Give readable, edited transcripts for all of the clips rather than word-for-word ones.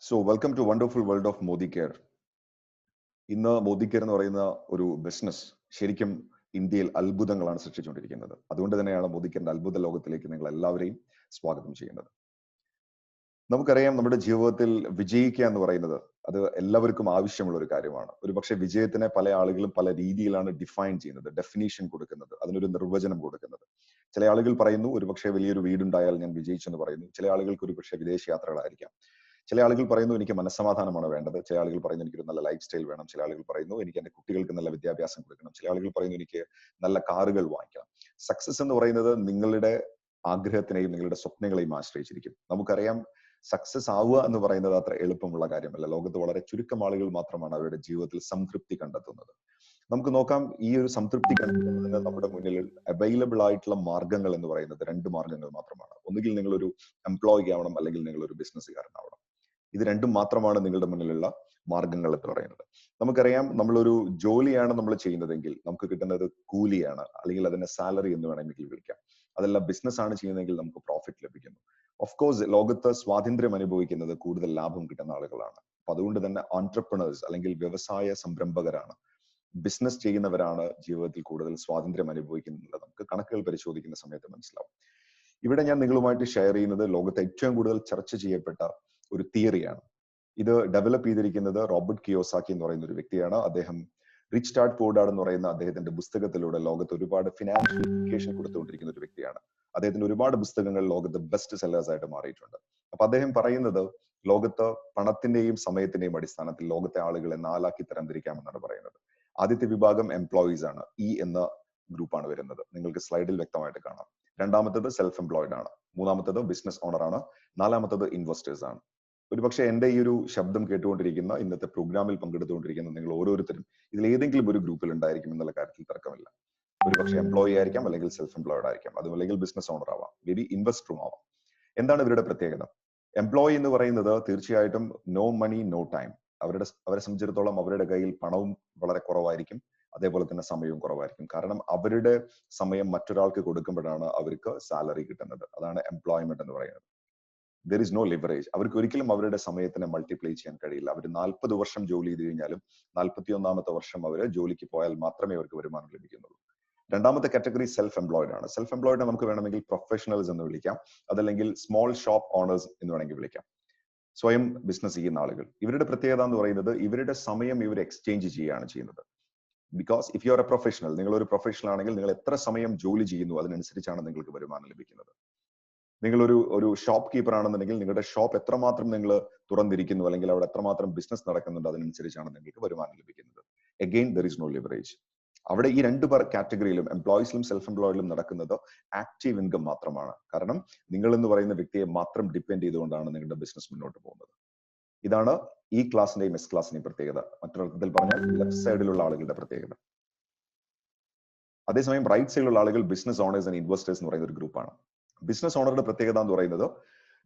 So, welcome to wonderful world of Modi Care. ഇന്ന് Modi care എന്ന് പറയുന്ന ഒരു ബിസിനസ് ശരിക്കും ഇന്ത്യയിൽ അത്ഭുതങ്ങളാണ് സൃഷ്ടിച്ചുകൊണ്ടിരിക്കുന്നത്. അതുകൊണ്ട് തന്നെയാണ് മോദി കെയറിന്റെ അത്ഭുത ലോകത്തിലേക്ക് നിങ്ങൾ എല്ലാവരെയും സ്വാഗതം ചെയ്യുന്നത്. നമുക്കറിയാം, നമ്മുടെ ജീവിതത്തിൽ വിജയിക്കുക എന്ന് പറയുന്നത് അത് എല്ലാവർക്കും ആവശ്യമുള്ള ഒരു കാര്യമാണ്. ഒരുപക്ഷെ വിജയത്തിനെ പല ആളുകളും പല രീതിയിലാണ് ഡിഫൈൻ ചെയ്യുന്നത്, ഡെഫിനേഷൻ കൊടുക്കുന്നത്, അതിനൊരു നിർവചനം കൊടുക്കുന്നത്. ചില ആളുകൾ പറയുന്നു ഒരുപക്ഷെ വലിയൊരു വീടുണ്ടായാൽ ഞാൻ വിജയിച്ചു എന്ന് പറയുന്നു. ചില ആളുകൾക്ക് ഒരുപക്ഷെ വിദേശ യാത്രകളായിരിക്കാം. ചില ആളുകൾ പറയുന്നു എനിക്ക് മനസ്സമാധാനമാണ് വേണ്ടത്. ചില ആളുകൾ പറയുന്നു എനിക്കൊരു നല്ല ലൈഫ് സ്റ്റൈൽ വേണം. ചില ആളുകൾ പറയുന്നു എനിക്ക് എന്റെ കുട്ടികൾക്ക് നല്ല വിദ്യാഭ്യാസം കൊടുക്കണം. ചില ആളുകൾ പറയുന്നു എനിക്ക് നല്ല കാറുകൾ വാങ്ങിക്കണം. സക്സസ് എന്ന് പറയുന്നത് നിങ്ങളുടെ ആഗ്രഹത്തിനെയും നിങ്ങളുടെ സ്വപ്നങ്ങളെയും ആശ്രയിച്ചിരിക്കും. നമുക്കറിയാം, സക്സസ് ആവുക എന്ന് പറയുന്നത് അത്ര എളുപ്പമുള്ള കാര്യമല്ല. ലോകത്ത് വളരെ ചുരുക്കം ആളുകൾ മാത്രമാണ് അവരുടെ ജീവിതത്തിൽ സംതൃപ്തി കണ്ടെത്തുന്നത്. നമുക്ക് നോക്കാം, ഈ ഒരു സംതൃപ്തി കണ്ടെത്തുന്നതിന് നമ്മുടെ മുന്നിൽ അവൈലബിൾ ആയിട്ടുള്ള മാർഗങ്ങൾ എന്ന് പറയുന്നത് രണ്ട് മാർഗങ്ങൾ മാത്രമാണ്. ഒന്നുകിൽ നിങ്ങളൊരു എംപ്ലോയി ആവണം, അല്ലെങ്കിൽ നിങ്ങളൊരു ബിസിനസ്സുകാരനാവണം. ഇത് രണ്ടും മാത്രമാണ് നിങ്ങളുടെ മുന്നിലുള്ള മാർഗങ്ങൾ എന്ന് പറയുന്നത്. നമുക്കറിയാം, നമ്മളൊരു ജോലിയാണ് നമ്മൾ ചെയ്യുന്നതെങ്കിൽ നമുക്ക് കിട്ടുന്നത് കൂലിയാണ്, അല്ലെങ്കിൽ അതിനെ സാലറി എന്ന് വേണമെങ്കിൽ വിളിക്കാം. അതല്ല ബിസിനസ് ആണ് ചെയ്യുന്നതെങ്കിൽ നമുക്ക് പ്രോഫിറ്റ് ലഭിക്കുന്നു. ഓഫ് കോഴ്സ് ലോകത്ത് സ്വാതന്ത്ര്യം അനുഭവിക്കുന്നത് കൂടുതൽ ലാഭം കിട്ടുന്ന ആളുകളാണ്. അപ്പൊ അതുകൊണ്ട് തന്നെ ഓൺട്രപ്രണേഴ്സ് അല്ലെങ്കിൽ വ്യവസായ സംരംഭകരാണ്, ബിസിനസ് ചെയ്യുന്നവരാണ് ജീവിതത്തിൽ കൂടുതൽ സ്വാതന്ത്ര്യം അനുഭവിക്കുന്നത്. നമുക്ക് കണക്കുകൾ പരിശോധിക്കുന്ന സമയത്ത് മനസ്സിലാവും. ഇവിടെ ഞാൻ നിങ്ങളുമായിട്ട് ഷെയർ ചെയ്യുന്നത് ലോകത്തെ ഏറ്റവും കൂടുതൽ ചർച്ച ചെയ്യപ്പെട്ട ഒരു തിയറിയാണ്. ഇത് ഡെവലപ്പ് ചെയ്തിരിക്കുന്നത് റോബർട്ട് കിയോസാക്കി എന്ന് പറയുന്ന ഒരു വ്യക്തിയാണ്. അദ്ദേഹം റിച്ച് ഡാഡ് പൂർ ഡാഡ് എന്ന് പറയുന്ന അദ്ദേഹത്തിന്റെ പുസ്തകത്തിലൂടെ ലോകത്ത് ഒരുപാട് ഫിനാൻഷ്യൽ എഡ്യൂക്കേഷൻ കൊടുത്തുകൊണ്ടിരിക്കുന്ന ഒരു വ്യക്തിയാണ്. അദ്ദേഹത്തിന്റെ ഒരുപാട് പുസ്തകങ്ങൾ ലോകത്ത് ബെസ്റ്റ് സെല്ലേഴ്സ് ആയിട്ട് മാറിയിട്ടുണ്ട്. അപ്പൊ അദ്ദേഹം പറയുന്നത് ലോകത്ത് പണത്തിന്റെയും സമയത്തിന്റെയും അടിസ്ഥാനത്തിൽ ലോകത്തെ ആളുകളെ നാലാക്കി തരംതിരിക്കാമെന്നാണ് പറയുന്നത്. ആദ്യത്തെ വിഭാഗം എംപ്ലോയീസ് ആണ്. ഇ എന്ന ഗ്രൂപ്പാണ് വരുന്നത്. നിങ്ങൾക്ക് സ്ലൈഡിൽ വ്യക്തമായിട്ട് കാണാം. രണ്ടാമത്തത് സെൽഫ് എംപ്ലോയിഡ് ആണ്. മൂന്നാമത്തത് ബിസിനസ് ഓണർ ആണ്. നാലാമത്തത് ഇൻവെസ്റ്റേഴ്സ് ആണ്. ഒരുപക്ഷെ എന്റെ ഈ ഒരു ശബ്ദം കേട്ടുകൊണ്ടിരിക്കുന്ന, ഇന്നത്തെ പ്രോഗ്രാമിൽ പങ്കെടുത്തുകൊണ്ടിരിക്കുന്ന നിങ്ങൾ ഓരോരുത്തരും ഇതിൽ ഏതെങ്കിലും ഒരു ഗ്രൂപ്പിൽ ഉണ്ടായിരിക്കും എന്നുള്ള കാര്യത്തിൽ തർക്കമില്ല. ഒരുപക്ഷെ എംപ്ലോയി ആയിരിക്കാം, അല്ലെങ്കിൽ സെൽഫ് എംപ്ലോയിഡ് ആയിരിക്കാം, അതും അല്ലെങ്കിൽ ബിസിനസ് ഓണർ ആവാം, മേ ബി ഇൻവെസ്റ്ററും ആവാം. എന്താണ് ഇവരുടെ പ്രത്യേകത? എംപ്ലോയി എന്ന് പറയുന്നത് തീർച്ചയായിട്ടും നോ മണി നോ ടൈം. അവരെ സംബന്ധിച്ചിടത്തോളം അവരുടെ കയ്യിൽ പണവും വളരെ കുറവായിരിക്കും, അതേപോലെ തന്നെ സമയവും കുറവായിരിക്കും. കാരണം അവരുടെ സമയം മറ്റൊരാൾക്ക് കൊടുക്കുമ്പോഴാണ് അവർക്ക് സാലറി കിട്ടുന്നത്. അതാണ് എംപ്ലോയ്മെന്റ് എന്ന് പറയുന്നത്. There is no leverage. അവർക്ക് ഒരിക്കലും അവരുടെ സമയത്തിനെ മൾട്ടിപ്ലൈ ചെയ്യാൻ കഴിയില്ല. അവർ 40 വർഷം ജോലി ചെയ്ത് കഴിഞ്ഞാലും 41ാമത്തെ വർഷം അവർ ജോലിക്ക് പോയാൽ മാത്രമേ അവർക്ക് വരുമാനം ലഭിക്കുന്നുള്ളൂ. രണ്ടാമത്തെ കാറ്റഗറി സെൽഫ് എംപ്ലോയിഡ് ആണ്. സെൽഫ് എംപ്ലോയിഡ് നമുക്ക് വേണമെങ്കിൽ പ്രൊഫഷണൽസ് എന്ന് വിളിക്കാം, അതല്ലെങ്കിൽ സ്മോൾ ഷോപ്പ് ഓണേഴ്സ് എന്ന് വേണമെങ്കിൽ വിളിക്കാം. സ്വയം ബിസിനസ് ചെയ്യുന്ന ആളുകൾ. ഇവരുടെ പ്രത്യേകത എന്ന് പറയുന്നത് ഇവരുടെ സമയം ഇവർ എക്സ്ചേഞ്ച് ചെയ്യുകയാണ് ചെയ്യുന്നത്. Because if you are A professional, നിങ്ങൾ ഒരു പ്രൊഫഷണൽ ആണെങ്കിൽ നിങ്ങൾ എത്ര സമയം ജോലി ചെയ്യുന്നു അതിനനുസരിച്ചാണ് നിങ്ങൾക്ക് വരുമാനം ലഭിക്കുന്നത്. നിങ്ങളൊരു ഷോപ്പ് കീപ്പർ ആണെന്നുണ്ടെങ്കിൽ നിങ്ങളുടെ ഷോപ്പ് എത്രമാത്രം നിങ്ങൾ തുറന്നിരിക്കുന്നു, അല്ലെങ്കിൽ അവിടെ എത്രമാത്രം ബിസിനസ് നടക്കുന്നുണ്ട് അതിനനുസരിച്ചാണ് നിങ്ങൾക്ക് വരുമാനം ലഭിക്കുന്നത്. Again there is no leverage. അവിടെ ഈ രണ്ട് കാറ്റഗറിയിലും, എംപ്ലോയീസിലും സെൽഫ് എംപ്ലോയിഡിലും നടക്കുന്നത് ആക്റ്റീവ് ഇൻകം മാത്രമാണ്. കാരണം നിങ്ങൾ എന്ന് പറയുന്ന വ്യക്തിയെ മാത്രം ഡിപ്പെൻഡ് ചെയ്തുകൊണ്ടാണ് നിങ്ങളുടെ ബിസിനസ് മുന്നോട്ട് പോകുന്നത്. ഇതാണ് ഈ ക്ലാസിന്റെയും എസ് ക്ലാസിന്റെയും പ്രത്യേകത. മറ്റൊരർത്ഥത്തിൽ പറഞ്ഞാൽ ലെഫ്റ്റ് സൈഡിലുള്ള ആളുകളുടെ പ്രത്യേകത. അതേസമയം റൈറ്റ് സൈഡിലുള്ള ആളുകൾ ബിസിനസ് ഓണേഴ്സ് ആൻഡ് ഇൻവെസ്റ്റേഴ്സ് എന്ന് പറയുന്ന ഒരു ഗ്രൂപ്പാണ്. ബിസിനസ് ഓണറുടെ പ്രത്യേകത എന്ന് പറയുന്നത്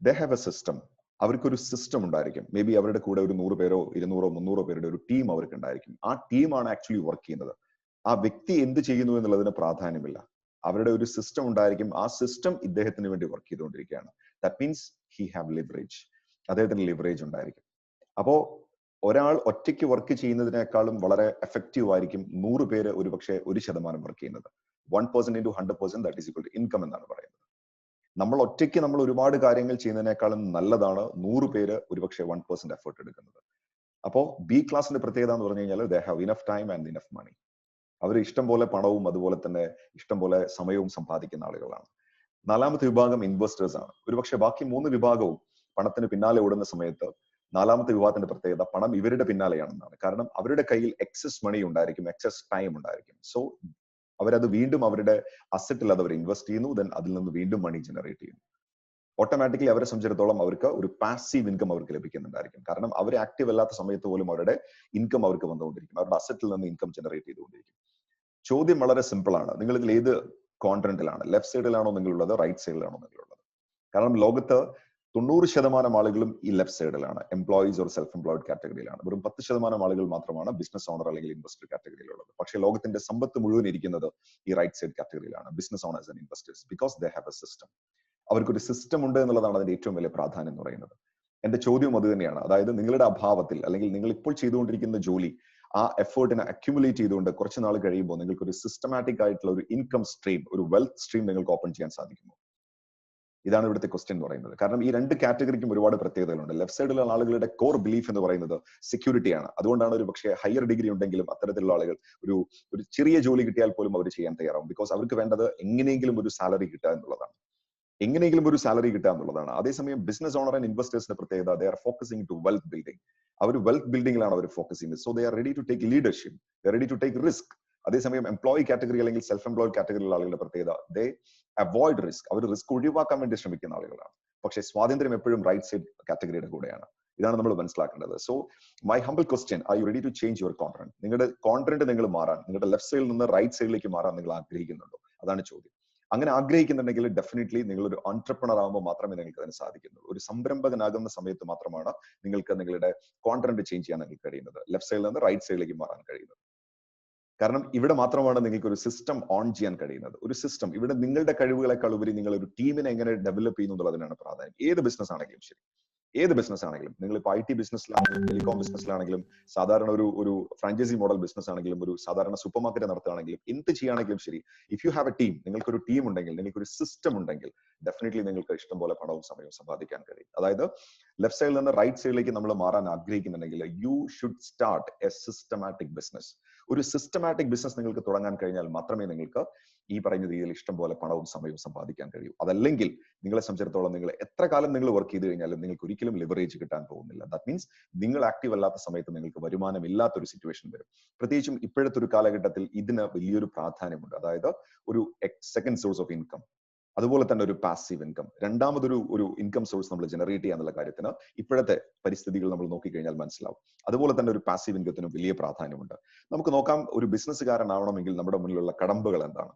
ദേ ഹാവ് എ സിസ്റ്റം. അവർക്കൊരു സിസ്റ്റം ഉണ്ടായിരിക്കും. മേ ബി അവരുടെ കൂടെ ഒരു 100 പേരോ 200 300 പേരുടെ ഒരു ടീം അവർക്ക് ഉണ്ടായിരിക്കും. ആ ടീമാണ് ആക്ച്വലി വർക്ക് ചെയ്യുന്നത്. ആ വ്യക്തി എന്ത് ചെയ്യുന്നു എന്നുള്ളതിന് പ്രാധാന്യമില്ല. അവരുടെ ഒരു സിസ്റ്റം ഉണ്ടായിരിക്കും. ആ സിസ്റ്റം ഇദ്ദേഹത്തിന് വേണ്ടി വർക്ക് ചെയ്തുകൊണ്ടിരിക്കുകയാണ്. That means he have leverage. അദ്ദേഹത്തിന് ലിവറേജ് ഉണ്ടായിരിക്കും. അപ്പോ ഒരാൾ ഒറ്റയ്ക്ക് വർക്ക് ചെയ്യുന്നതിനേക്കാളും വളരെ എഫക്റ്റീവ് ആയിരിക്കും 100 പേര് ഒരുപക്ഷെ 1% വർക്ക് ചെയ്യുന്നത്. 1% into 100% that is equal to income എന്നാണ് പറയുന്നത്. നമ്മൾ ഒറ്റയ്ക്ക് നമ്മൾ ഒരുപാട് കാര്യങ്ങൾ ചെയ്യുന്നതിനേക്കാളും നല്ലതാണ് 100 പേര് ഒരുപക്ഷെ 1% എഫേർട്ട് എടുക്കുന്നത്. അപ്പോൾ ബി ക്ലാസിന്റെ പ്രത്യേകത എന്ന് പറഞ്ഞു കഴിഞ്ഞാൽ they have enough time and enough money. അവർ ഇഷ്ടം പോലെ പണവും അതുപോലെ തന്നെ ഇഷ്ടം പോലെ സമയവും സമ്പാദിക്കുന്ന ആളുകളാണ്. നാലാമത്തെ വിഭാഗം ഇൻവെസ്റ്റേഴ്സ് ആണ്. ഒരുപക്ഷെ ബാക്കി 3 വിഭാഗവും പണത്തിന് പിന്നാലെ ഓടുന്ന സമയത്ത് നാലാമത്തെ വിഭാഗത്തിന്റെ പ്രത്യേകത പണം ഇവരുടെ പിന്നാലെയാണെന്നാണ്. കാരണം അവരുടെ കയ്യിൽ എക്സസ് മണി ഉണ്ടായിരിക്കും, എക്സസ് ടൈം ഉണ്ടായിരിക്കും. സോ അവരത് വീണ്ടും അവരുടെ അസറ്റിൽ അത് അവർ ഇൻവെസ്റ്റ് ചെയ്യുന്നു, ദെൻ അതിൽ നിന്ന് വീണ്ടും മണി ജനറേറ്റ് ചെയ്യുന്നു. ഓട്ടോമാറ്റിക്കലി അവരെ സംബന്ധിച്ചിടത്തോളം അവർക്ക് ഒരു പാസീവ് ഇൻകം അവർക്ക് ലഭിക്കുന്നുണ്ടായിരിക്കും. കാരണം അവർ ആക്റ്റീവ് അല്ലാത്ത സമയത്ത് പോലും അവരുടെ ഇൻകം അവർക്ക് വന്നുകൊണ്ടിരിക്കും. അവരുടെ അസറ്റിൽ നിന്ന് ഇൻകം ജനറേറ്റ് ചെയ്തുകൊണ്ടിരിക്കും. ചോദ്യം വളരെ സിമ്പിൾ ആണ്. നിങ്ങൾ ഇതിൽ ഏത് കോൺട്രന്റിലാണ്? Left സൈഡിലാണോ നിങ്ങളുള്ളത്, right സൈഡിലാണോ നിങ്ങളുള്ളത്? കാരണം ലോകത്ത് 90% ആളുകളും ഈ ലെഫ്റ്റ് സൈഡിലാണ്, എംപ്ലോയീസ് ഓർ സെൽഫ് എംപ്ലോയിഡ് കാറ്റഗറിയിലാണ്. വെറും 10% ആളുകൾ മാത്രമാണ് ബിസിനസ് ഓണർ അല്ലെങ്കിൽ ഇൻവെസ്റ്റർ കാറ്റഗറിയിലുള്ളത്. പക്ഷേ ലോകത്തിന്റെ സമ്പത്ത് മുഴുവൻ ഇരിക്കുന്നത് ഈ റൈറ്റ് സൈഡ് കാറ്റഗറിയിലാണ്, business owners and investors. Because they have a system. അവർക്കൊരു സിസ്റ്റം ഉണ്ട് എന്നുള്ളതാണ് അതിന്റെ ഏറ്റവും വലിയ പ്രാധാന്യം എന്ന് പറയുന്നത്. എന്റെ ചോദ്യം അത് തന്നെയാണ്. അതായത് നിങ്ങളുടെ അഭാവത്തിൽ അല്ലെങ്കിൽ നിങ്ങൾ ഇപ്പോൾ ചെയ്തുകൊണ്ടിരിക്കുന്ന ജോലി ആ എഫേർട്ടിനെ അക്യുമുലേറ്റ് ചെയ്തുകൊണ്ട് കുറച്ച് നാൾ കഴിയുമ്പോൾ നിങ്ങൾക്ക് ഒരു സിസ്റ്റമാറ്റിക് ആയിട്ടുള്ള ഒരു ഇൻകം സ്ട്രീം, ഒരു വെൽത്ത് സ്ട്രീം നിങ്ങൾക്ക് ഓപ്പൺ ചെയ്യാൻ സാധിക്കുമോ? ഇതാണ് ഇവിടുത്തെ ക്വസ്റ്റ്യൻ എന്ന് പറയുന്നത്. കാരണം ഈ രണ്ട് കാറ്റഗറിക്കും ഒരുപാട് പ്രത്യേകതകളുണ്ട്. ലെഫ്റ്റ് സൈഡിലുള്ള ആളുകളുടെ കോർ ബിലീഫ് എന്ന് പറയുന്നത് സെക്യൂരിറ്റിയാണ്. അതുകൊണ്ടാണ് ഒരു പക്ഷേ ഹയർ ഡിഗ്രി ഉണ്ടെങ്കിലും അത്തരത്തിലുള്ള ആളുകൾ ഒരു ചെറിയ ജോലി കിട്ടിയാൽ പോലും അവർ ചെയ്യാൻ തയ്യാറാവും. ബിക്കോസ് അവർക്ക് വേണ്ടത് എങ്ങനെയെങ്കിലും ഒരു സാലറി കിട്ടുക എന്നുള്ളതാണ്. അതേസമയം ബിസിനസ് ഓണർ ആൻഡ് ഇൻവെസ്റ്റേഴ്സിന്റെ പ്രത്യേകത, they are focusing to wealth building. അവർ വെൽത്ത് ബിൽഡിംഗിലാണ് അവർ ഫോക്കസ് ചെയ്യുന്നത്. So they are ready to take leadership, they are ready to take risk. അതേസമയം എംപ്ലോയി കാറ്റഗറി അല്ലെങ്കിൽ സെൽഫ് എംപ്ലോയിഡ് കാറ്റഗറിയിലുള്ള ആളുകളുടെ പ്രത്യേകത, ദേ അവോയ്ഡ് റിസ്ക്. അവർ റിസ്ക് ഒഴിവാക്കാൻ വേണ്ടി ശ്രമിക്കുന്ന ആളുകളാണ്. പക്ഷേ സ്വാതന്ത്ര്യം എപ്പോഴും റൈറ്റ് സൈഡ് കാറ്റഗറിയുടെ കൂടെയാണ്. ഇതാണ് നമ്മൾ മനസ്സിലാക്കേണ്ടത്. So my humble question, are you ready to change your content? നിങ്ങളുടെ കോൺട്രന്റ് നിങ്ങൾ മാറാൻ, നിങ്ങളുടെ ലെഫ്റ്റ് സൈഡിൽ നിന്ന് റൈറ്റ് സൈഡിലേക്ക് മാറാൻ നിങ്ങൾ ആഗ്രഹിക്കുന്നുണ്ടോ? അതാണ് ചോദ്യം. അങ്ങനെ ആഗ്രഹിക്കുന്നുണ്ടെങ്കിൽ ഡെഫിനറ്റ്ലി നിങ്ങൾ ഒരു എന്റർപ്രണർ ആകുമ്പോൾ മാത്രമേ നിങ്ങൾക്ക് അതിന് സാധിക്കുന്നുള്ളൂ. ഒരു സംരംഭകനാകുന്ന സമയത്ത് മാത്രമാണ് നിങ്ങൾക്ക് നിങ്ങളുടെ കോൺട്രന്റ് ചേഞ്ച് ചെയ്യാൻ നിങ്ങൾക്ക് കഴിയുന്നത്, ലെഫ്റ്റ് സൈഡിൽ നിന്ന് റൈറ്റ് സൈഡിലേക്ക് മാറാൻ കഴിയുന്നത്. കാരണം ഇവിടെ മാത്രമാണ് നിങ്ങൾക്ക് ഒരു സിസ്റ്റം ഓൺ ചെയ്യാൻ കഴിയുന്നത്. ഒരു സിസ്റ്റം, ഇവിടെ നിങ്ങളുടെ കഴിവുകളെക്കാൾ ഉപരി നിങ്ങൾ ഒരു ടീമിനെ എങ്ങനെ ഡെവലപ്പ് ചെയ്യുന്നു എന്നുള്ളതിനാണ് പ്രാധാന്യം. ഏത് ബിസിനസ് ആണെങ്കിലും ശരി, നിങ്ങൾ ഇപ്പോൾ IT ബിസിനസ്സിലാണെങ്കിലും ടെലികോം ബിസിനസ്സിലാണെങ്കിലും സാധാരണ ഒരു ഫ്രാഞ്ചൈസി മോഡൽ ബിസിനസ് ആണെങ്കിലും ഒരു സാധാരണ സൂപ്പർ മാർക്കറ്റ് നടത്തുകയാണെങ്കിലും എന്ത് ചെയ്യുകയാണെങ്കിലും ശരി, if you have A team, നിങ്ങൾക്കൊരു ടീം ഉണ്ടെങ്കിൽ, നിങ്ങൾക്കൊരു സിസ്റ്റം ഉണ്ടെങ്കിൽ ഡെഫിനറ്റ്ലി നിങ്ങൾക്ക് ഇഷ്ടം പോലെ പണവും സമയവും സമ്പാദിക്കാൻ കഴിയും. അതായത് ലെഫ്റ്റ് സൈഡിൽ നിന്ന് റൈറ്റ് സൈഡിലേക്ക് നമ്മൾ മാറാൻ ആഗ്രഹിക്കുന്നുണ്ടെങ്കിൽ you should start A systematic business. ഒരു സിസ്റ്റമാറ്റിക് ബിസിനസ് നിങ്ങൾക്ക് തുടങ്ങാൻ കഴിഞ്ഞാൽ മാത്രമേ നിങ്ങൾക്ക് ഈ പറയുന്ന രീതിയിൽ ഇഷ്ടം പോലെ പണവും സമയവും സമ്പാദിക്കാൻ കഴിയൂ. അതല്ലെങ്കിൽ നിങ്ങളെ സംബന്ധിച്ചിടത്തോളം നിങ്ങൾ എത്ര കാലം നിങ്ങൾ വർക്ക് ചെയ്ത് കഴിഞ്ഞാലും നിങ്ങൾക്ക് ഒരിക്കലും ലിവറേജ് കിട്ടാൻ പോകുന്നില്ല. ദാറ്റ് മീൻസ് നിങ്ങൾ ആക്റ്റീവ് അല്ലാത്ത സമയത്ത് നിങ്ങൾക്ക് വരുമാനം ഇല്ലാത്തൊരു സിറ്റുവേഷൻ വരും. പ്രത്യേകിച്ചും ഇപ്പോഴത്തെ ഒരു കാലഘട്ടത്തിൽ ഇതിന് വലിയൊരു പ്രാധാന്യമുണ്ട്. അതായത് ഒരു സെക്കൻഡ് സോഴ്സ് ഓഫ് ഇൻകം, അതുപോലെ തന്നെ ഒരു പാസീവ് ഇൻകം, രണ്ടാമതൊരു ഇൻകം സോഴ്സ് നമ്മൾ ജനറേറ്റ് ചെയ്യാന്നുള്ള കാര്യത്തിന് ഇപ്പോഴത്തെ പരിസ്ഥിതികൾ നമ്മൾ നോക്കിക്കഴിഞ്ഞാൽ മനസ്സിലാവും. അതുപോലെ തന്നെ ഒരു പാസീവ് ഇൻകത്തിന് വലിയ പ്രാധാന്യമുണ്ട്. നമുക്ക് നോക്കാം, ഒരു ബിസിനസ്സുകാരനാവണമെങ്കിൽ നമ്മുടെ മുന്നിലുള്ള കടമ്പകൾ എന്താണ്?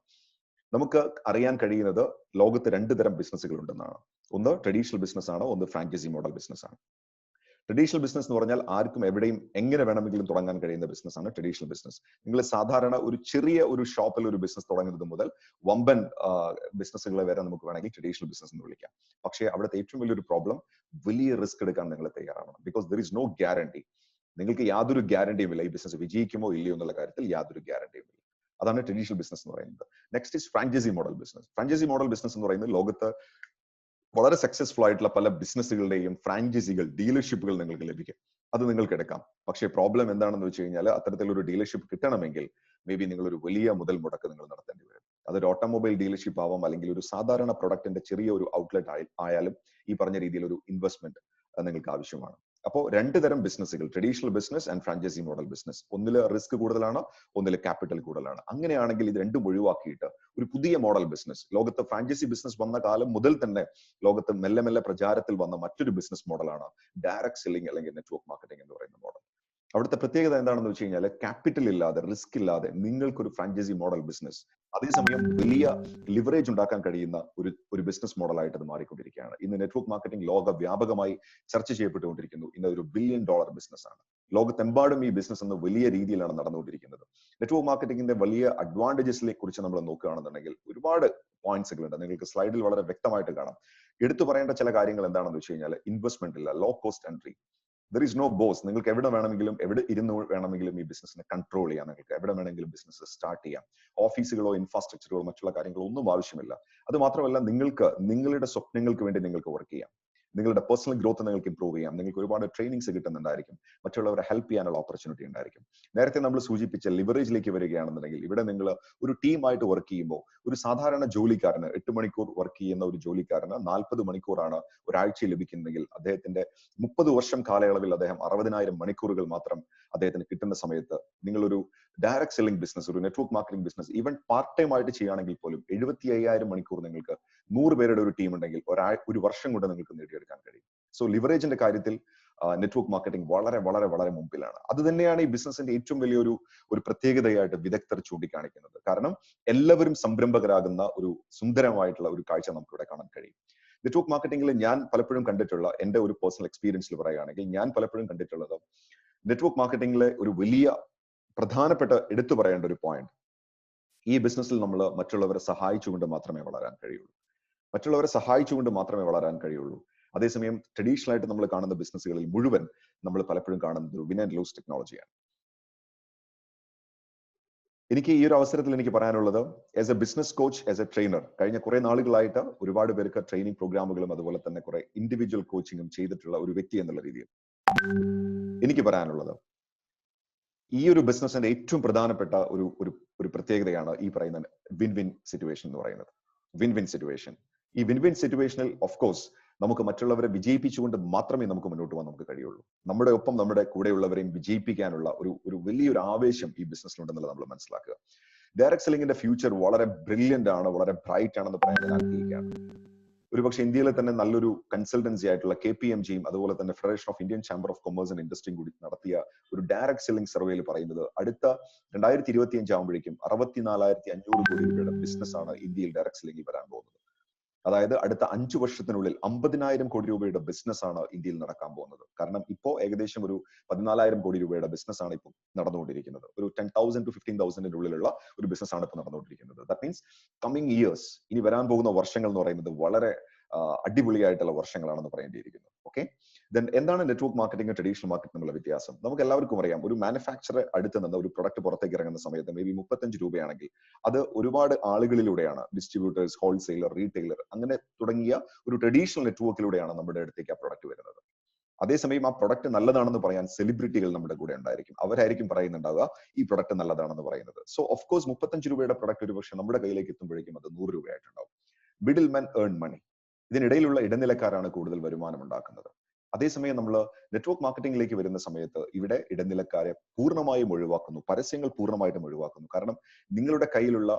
നമുക്ക് അറിയാൻ കഴിയുന്നത് ലോകത്ത് രണ്ട് തരം ബിസിനസ്സുകൾ ഉണ്ടെന്നാണ്. ഒന്ന് ട്രഡീഷണൽ ബിസിനസ് ആണ്, ഒന്ന് ഫ്രാഞ്ചൈസി മോഡൽ ബിസിനസ് ആണ്. ട്രഡീഷണൽ ബിസിനസ് എന്ന് പറഞ്ഞാൽ ആർക്കും എവിടെയും എങ്ങനെ വേണമെങ്കിലും തുടങ്ങാൻ കഴിയുന്ന ബിസിനസ് ആണ് ട്രഡീഷണൽ ബിസിനസ്. നിങ്ങൾ സാധാരണ ഒരു ചെറിയ ഒരു ഷോപ്പിൽ ഒരു ബിസിനസ് തുടങ്ങുന്നത് മുതൽ വമ്പൻ ബിസിനസ്സുകളെ വരെ നമുക്ക് വേണമെങ്കിൽ ട്രഡീഷണൽ ബിസിനസ് എന്ന് വിളിക്കാം. പക്ഷേ അവിടുത്തെ ഏറ്റവും വലിയൊരു പ്രോബ്ലം, വലിയ റിസ്ക് എടുക്കാൻ നിങ്ങൾ തയ്യാറാവണം. Because there is no guarantee. നിങ്ങൾക്ക് യാതൊരു ഗ്യാരണ്ടിയും ഇല്ല ഈ ബിസിനസ് വിജയിക്കുമോ ഇല്ലയോ എന്നുള്ള കാര്യത്തിൽ യാതൊരു ഗ്യാരണ്ടിയും ഇല്ല. അതാണ് ട്രഡീഷണൽ ബിസിനസ് എന്ന് പറയുന്നത്. Next is franchise model business. Franchise model business എന്ന് പറയുന്നത് ലോകത്ത് വളരെ സക്സസ്ഫുൾ ആയിട്ടുള്ള പല ബിസിനസ്സുകളുടെയും ഫ്രാഞ്ചൈസികൾ, ഡീലർഷിപ്പുകൾ നിങ്ങൾക്ക് ലഭിക്കും. അത് നിങ്ങൾക്ക് എടുക്കാം. പക്ഷേ പ്രോബ്ലം എന്താണെന്ന് വെച്ച് കഴിഞ്ഞാൽ അത്തരത്തിലൊരു ഡീലർഷിപ്പ് കിട്ടണമെങ്കിൽ മേ ബി നിങ്ങൾ ഒരു വലിയ മുതൽ മുടക്ക് നിങ്ങൾ നടത്തേണ്ടി വരും. അതൊരു ഓട്ടോമൊബൈൽ ഡീലർഷിപ്പ് ആവാം, അല്ലെങ്കിൽ ഒരു സാധാരണ പ്രൊഡക്റ്റിന്റെ ചെറിയ ഒരു ഔട്ട്ലെറ്റ് ആയാലും ഈ പറഞ്ഞ രീതിയിൽ ഒരു ഇൻവെസ്റ്റ്മെന്റ് നിങ്ങൾക്ക് ആവശ്യമാണ്. അപ്പോൾ രണ്ട് തരം ബിസിനസ്സുകൾ, traditional business and franchise model business. ഒന്നില് റിസ്ക് കൂടുതലാണ്, ഒന്നില് ക്യാപിറ്റൽ കൂടുതലാണ്. അങ്ങനെയാണെങ്കിൽ ഇത് രണ്ടും ഒഴിവാക്കിയിട്ട് ഒരു പുതിയ മോഡൽ ബിസിനസ്, ലോകത്ത് ഫ്രാഞ്ചൈസി ബിസിനസ് വന്ന കാലം മുതൽ തന്നെ ലോകത്ത് മെല്ലെ മെല്ലെ പ്രചാരത്തിൽ വന്ന മറ്റൊരു ബിസിനസ് മോഡലാണ് ഡയറക്ട് സെല്ലിംഗ് അല്ലെങ്കിൽ നെറ്റ്വർക്ക് മാർക്കറ്റിംഗ് എന്ന് പറയുന്ന മോഡൽ. അവിടുത്തെ പ്രത്യേകത എന്താണെന്ന് വെച്ച് കഴിഞ്ഞാൽ ക്യാപിറ്റൽ ഇല്ലാതെ, റിസ്ക് ഇല്ലാതെ നിങ്ങൾക്കൊരു ഫ്രാഞ്ചൈസി മോഡൽ ബിസിനസ്, അതേസമയം വലിയ ലിവറേജ് ഉണ്ടാക്കാൻ കഴിയുന്ന ഒരു ബിസിനസ് മോഡലായിട്ട് അത് മാറിക്കൊണ്ടിരിക്കുകയാണ്. ഇന്ന് നെറ്റ്വർക്ക് മാർക്കറ്റിംഗ് ലോക വ്യാപകമായി ചർച്ച ചെയ്യപ്പെട്ടുകൊണ്ടിരിക്കുന്നു. ഇന്ന് ഒരു $1 ബില്യൺ ബിസിനസ് ആണ്. ലോകത്തെമ്പാടും ഈ ബിസിനസ് എന്ന വലിയ രീതിയിലാണ് നടന്നുകൊണ്ടിരിക്കുന്നത്. നെറ്റ്വർക്ക് മാർക്കറ്റിംഗിന്റെ വലിയ അഡ്വാൻറ്റേജസിനെ കുറിച്ച് നമ്മൾ നോക്കുകയാണെന്നുണ്ടെങ്കിൽ ഒരുപാട് പോയിന്റ്സുകൾ ഉണ്ട്. നിങ്ങൾക്ക് സ്ലൈഡിൽ വളരെ വ്യക്തമായിട്ട് കാണാം. എടുത്തു പറയേണ്ട ചില കാര്യങ്ങൾ എന്താണെന്ന് വെച്ച് കഴിഞ്ഞാൽ, ഇൻവെസ്റ്റ്മെന്റ് ഇല്ല, low cost entry, there is no boss. നിങ്ങൾക്ക് എവിടെ വേണമെങ്കിലും, എവിടെ ഇരുന്ന് വേണമെങ്കിലും ഈ ബിസിനസിനെ കൺട്രോൾ ചെയ്യാം. നിങ്ങൾക്ക് എവിടെ വേണമെങ്കിലും ബിസിനസ് സ്റ്റാർട്ട് ചെയ്യാം. ഓഫീസുകളോ ഇൻഫ്രാസ്ട്രക്ചറുകളോ മറ്റുള്ള കാര്യങ്ങളോ ഒന്നും ആവശ്യമില്ല. അത് മാത്രമല്ല, നിങ്ങൾക്ക് നിങ്ങളുടെ സ്വപ്നങ്ങൾക്ക് വേണ്ടി നിങ്ങൾക്ക് വർക്ക് ചെയ്യാം. നിങ്ങളുടെ പേഴ്സണൽ ഗ്രോത്ത് നിങ്ങൾക്ക് ഇംപ്രൂവ് ചെയ്യാം. നിങ്ങൾക്ക് ഒരുപാട് ട്രെയിനിങ്സ് കിട്ടുന്നുണ്ടായിരിക്കും. മറ്റുള്ളവരെ ഹെൽപ്പ് ചെയ്യാനുള്ള ഓപ്പർച്യൂണിറ്റി ഉണ്ടായിരിക്കും. നേരത്തെ നമ്മൾ സൂചിപ്പിച്ച ലിവറേജിലേക്ക് വരികയാണെന്നുണ്ടെങ്കിൽ, ഇവിടെ നിങ്ങൾ ഒരു ടീമായിട്ട് വർക്ക് ചെയ്യുമ്പോൾ ഒരു സാധാരണ ജോലിക്കാരന് 8 മണിക്കൂർ വർക്ക് ചെയ്യുന്ന ഒരു ജോലിക്കാരന് 40 മണിക്കൂറാണ് ഒരാഴ്ചയിൽ ലഭിക്കുന്നതെങ്കിൽ, അദ്ദേഹത്തിന്റെ 30 വർഷം കാലയളവിൽ അദ്ദേഹം 60,000 മണിക്കൂറുകൾ മാത്രം അദ്ദേഹത്തിന് കിട്ടുന്ന സമയത്ത്, നിങ്ങളൊരു ഡയറക്ട് സെല്ലിംഗ് ബിസിനസ്, ഒരു network marketing business even part time ആയിട്ട് ചെയ്യുകയാണെങ്കിൽ പോലും 75,000 മണിക്കൂർ നിങ്ങൾക്ക് 100 പേരുടെ ഒരു ടീം ഉണ്ടെങ്കിൽ ഒരു വർഷം കൊണ്ട് നിങ്ങൾക്ക് നേടിയെടുക്കാൻ കഴിയും. സോ ലിവറേജിന്റെ കാര്യത്തിൽ നെറ്റ്വർക്ക് മാർക്കറ്റിംഗ് വളരെ വളരെ വളരെ മുമ്പിലാണ്. അത് തന്നെയാണ് ഈ ബിസിനസിന്റെ ഏറ്റവും വലിയൊരു പ്രത്യേകതയായിട്ട് വിദഗ്ധർ ചൂണ്ടിക്കാണിക്കുന്നത്. കാരണം എല്ലാവരും സംരംഭകരാകുന്ന ഒരു സുന്ദരമായിട്ടുള്ള ഒരു കാഴ്ച നമുക്കിവിടെ കാണാൻ കഴിയും. നെറ്റ്വർക്ക് മാർക്കറ്റിംഗിൽ ഞാൻ പലപ്പോഴും കണ്ടിട്ടുള്ള, എന്റെ ഒരു പേഴ്സണൽ എക്സ്പീരിയൻസിൽ പറയുകയാണെങ്കിൽ, ഞാൻ പലപ്പോഴും കണ്ടിട്ടുള്ളത് നെറ്റ്വർക്ക് മാർക്കറ്റിംഗിലെ ഒരു വലിയ പ്രധാനപ്പെട്ട എടുത്തു പറയേണ്ട ഒരു പോയിന്റ്, ഈ ബിസിനസ്സിൽ നമ്മൾ മറ്റുള്ളവരെ സഹായിച്ചുകൊണ്ട് മാത്രമേ വളരാൻ കഴിയുള്ളൂ. അതേസമയം ട്രഡീഷണൽ ആയിട്ട് നമ്മൾ കാണുന്ന ബിസിനസ്സുകളിൽ മുഴുവൻ നമ്മൾ പലപ്പോഴും കാണുന്നത് ഒരു വിൻ ആൻഡ് ലൂസ് ടെക്നോളജിയാണ്. എനിക്ക് ഈ ഒരു അവസരത്തിൽ എനിക്ക് പറയാനുള്ളത്, as A business coach, as A trainer, കഴിഞ്ഞ കുറെ നാളുകളായിട്ട് ഒരുപാട് പേർക്ക് ട്രെയിനിങ് പ്രോഗ്രാമുകളും അതുപോലെ തന്നെ കുറെ ഇൻഡിവിജ്വൽ കോച്ചിങ്ങും ചെയ്തിട്ടുള്ള ഒരു വ്യക്തി എന്നുള്ള രീതിയിൽ എനിക്ക് പറയാനുള്ളത്, ഈ ഒരു ബിസിനസിന്റെ ഏറ്റവും പ്രധാനപ്പെട്ട ഒരു പ്രത്യേകതയാണ് ഈ പറയുന്ന വിൻ വിൻ സിറ്റുവേഷൻ എന്ന് പറയുന്നത്. Win win situation. ഈ വിൻ വിൻ സിറ്റുവേഷനിൽ ഓഫ് കോഴ്സ് നമുക്ക് മറ്റുള്ളവരെ വിജയിപ്പിച്ചുകൊണ്ട് മാത്രമേ നമുക്ക് മുന്നോട്ട് പോകാൻ നമുക്ക് കഴിയുള്ളൂ. നമ്മുടെ ഒപ്പം നമ്മുടെ കൂടെയുള്ളവരെയും വിജയിപ്പിക്കാനുള്ള ഒരു വലിയൊരു ആവേശം ഈ ബിസിനസ്സിലുണ്ടെന്നുള്ളത് നമ്മൾ മനസ്സിലാക്കുക. ഡയറക്ട് സെല്ലിംഗിന്റെ ഫ്യൂച്ചർ വളരെ ബ്രില്യന്റ് ആണ്, വളരെ ബ്രൈറ്റ് ആണെന്ന് പറയാൻ ഞാൻ ആഗ്രഹിക്കുകയാണ്. ഒരുപക്ഷെ ഇന്ത്യയിലെ തന്നെ നല്ലൊരു കൺസൾട്ടൻസി ആയിട്ടുള്ള KPMGയും അതുപോലെ തന്നെ federation of Indian chamber of commerce and ഇൻഡസ്ട്രിയും കൂടി നടത്തിയ ഒരു ഡയറക്ട് സെല്ലിംഗ് സർവേയിൽ പറയുന്നത് അടുത്ത 2025 ആകുമ്പോഴേക്കും 64,500 കോടി രൂപയുടെ ബിസിനസ് ആണ് ഇന്ത്യയിൽ ഡയറക്ട് സെല്ലിംഗിൽ വരാൻ പോകുന്നത്. അതായത് അടുത്ത 5 വർഷത്തിനുള്ളിൽ 50,000 കോടി രൂപയുടെ ബിസിനസ് ആണ് ഇന്ത്യയിൽ നടക്കാൻ പോകുന്നത്. കാരണം ഇപ്പോ ഏകദേശം ഒരു 14,000 കോടി രൂപയുടെ ബിസിനസ് ആണ് ഇപ്പോൾ നടന്നുകൊണ്ടിരിക്കുന്നത്. ഒരു 10,000 to 15,000 ഉള്ളിലുള്ള ഒരു ബിസിനസ് ആണ് ഇപ്പോൾ നടന്നുകൊണ്ടിരിക്കുന്നത്. ദാറ്റ് മീൻസ് കമ്മിങ് ഇയേഴ്സ്, ഇനി വരാൻ പോകുന്ന വർഷങ്ങൾ എന്ന് പറയുന്നത് വളരെ അടിപൊളിയായിട്ടുള്ള വർഷങ്ങളാണെന്ന് പറയേണ്ടിയിരിക്കുന്നു. ഓക്കെ, ദെൻ എന്താണ് നെറ്റ്വർക്ക് മാർക്കറ്റിംഗ് ട്രഡീഷണൽ മാർക്കറ്റ് തമ്മിലുള്ള വ്യത്യാസം? നമുക്ക് എല്ലാവർക്കും അറിയാം, ഒരു മാനുഫാക്ചറർ അടുത്ത് നിന്ന് ഒരു പ്രൊഡക്റ്റ് പുറത്തേക്ക് ഇറങ്ങുന്ന സമയത്ത് മേ ബി 35 രൂപയാണെങ്കിൽ അത് ഒരുപാട് ആളുകളിലൂടെയാണ്, ഡിസ്ട്രിബ്യൂട്ടേഴ്സ്, ഹോൾസെയിലർ, റീറ്റെയിലർ, അങ്ങനെ തുടങ്ങിയ ഒരു ട്രഡീഷണൽ നെറ്റ്വർക്കിലൂടെയാണ് നമ്മുടെ അടുത്തേക്ക് ആ പ്രൊഡക്റ്റ് വരുന്നത്. അതേസമയം ആ പ്രൊഡക്റ്റ് നല്ലതാണെന്ന് പറയാൻ സെലിബ്രിറ്റികൾ നമ്മുടെ കൂടെ ഉണ്ടായിരിക്കും. അവരായിരിക്കും പറയുന്നുണ്ടാവുക ഈ പ്രൊഡക്റ്റ് നല്ലതാണെന്ന് പറയുന്നത്. സോ ഓഫ് കോഴ്സ് 35 രൂപയുടെ പ്രൊഡക്റ്റ് ഒരു പക്ഷേ നമ്മുടെ കയ്യിലേക്ക് എത്തുമ്പോഴേക്കും അത് 100 രൂപയായിട്ടുണ്ടാവും. Middle men earn money. ഇതിനിടയിലുള്ള ഇടനിലക്കാരാണ് കൂടുതൽ വരുമാനം ഉണ്ടാക്കുന്നത്. അതേസമയം നമ്മൾ നെറ്റ്വർക്ക് മാർക്കറ്റിംഗിലേക്ക് വരുന്ന സമയത്ത് ഇവിടെ ഇടനിലക്കാരെ പൂർണ്ണമായും ഒഴിവാക്കുന്നു, പരസ്യങ്ങൾ പൂർണ്ണമായിട്ടും ഒഴിവാക്കുന്നു. കാരണം നിങ്ങളുടെ കയ്യിലുള്ള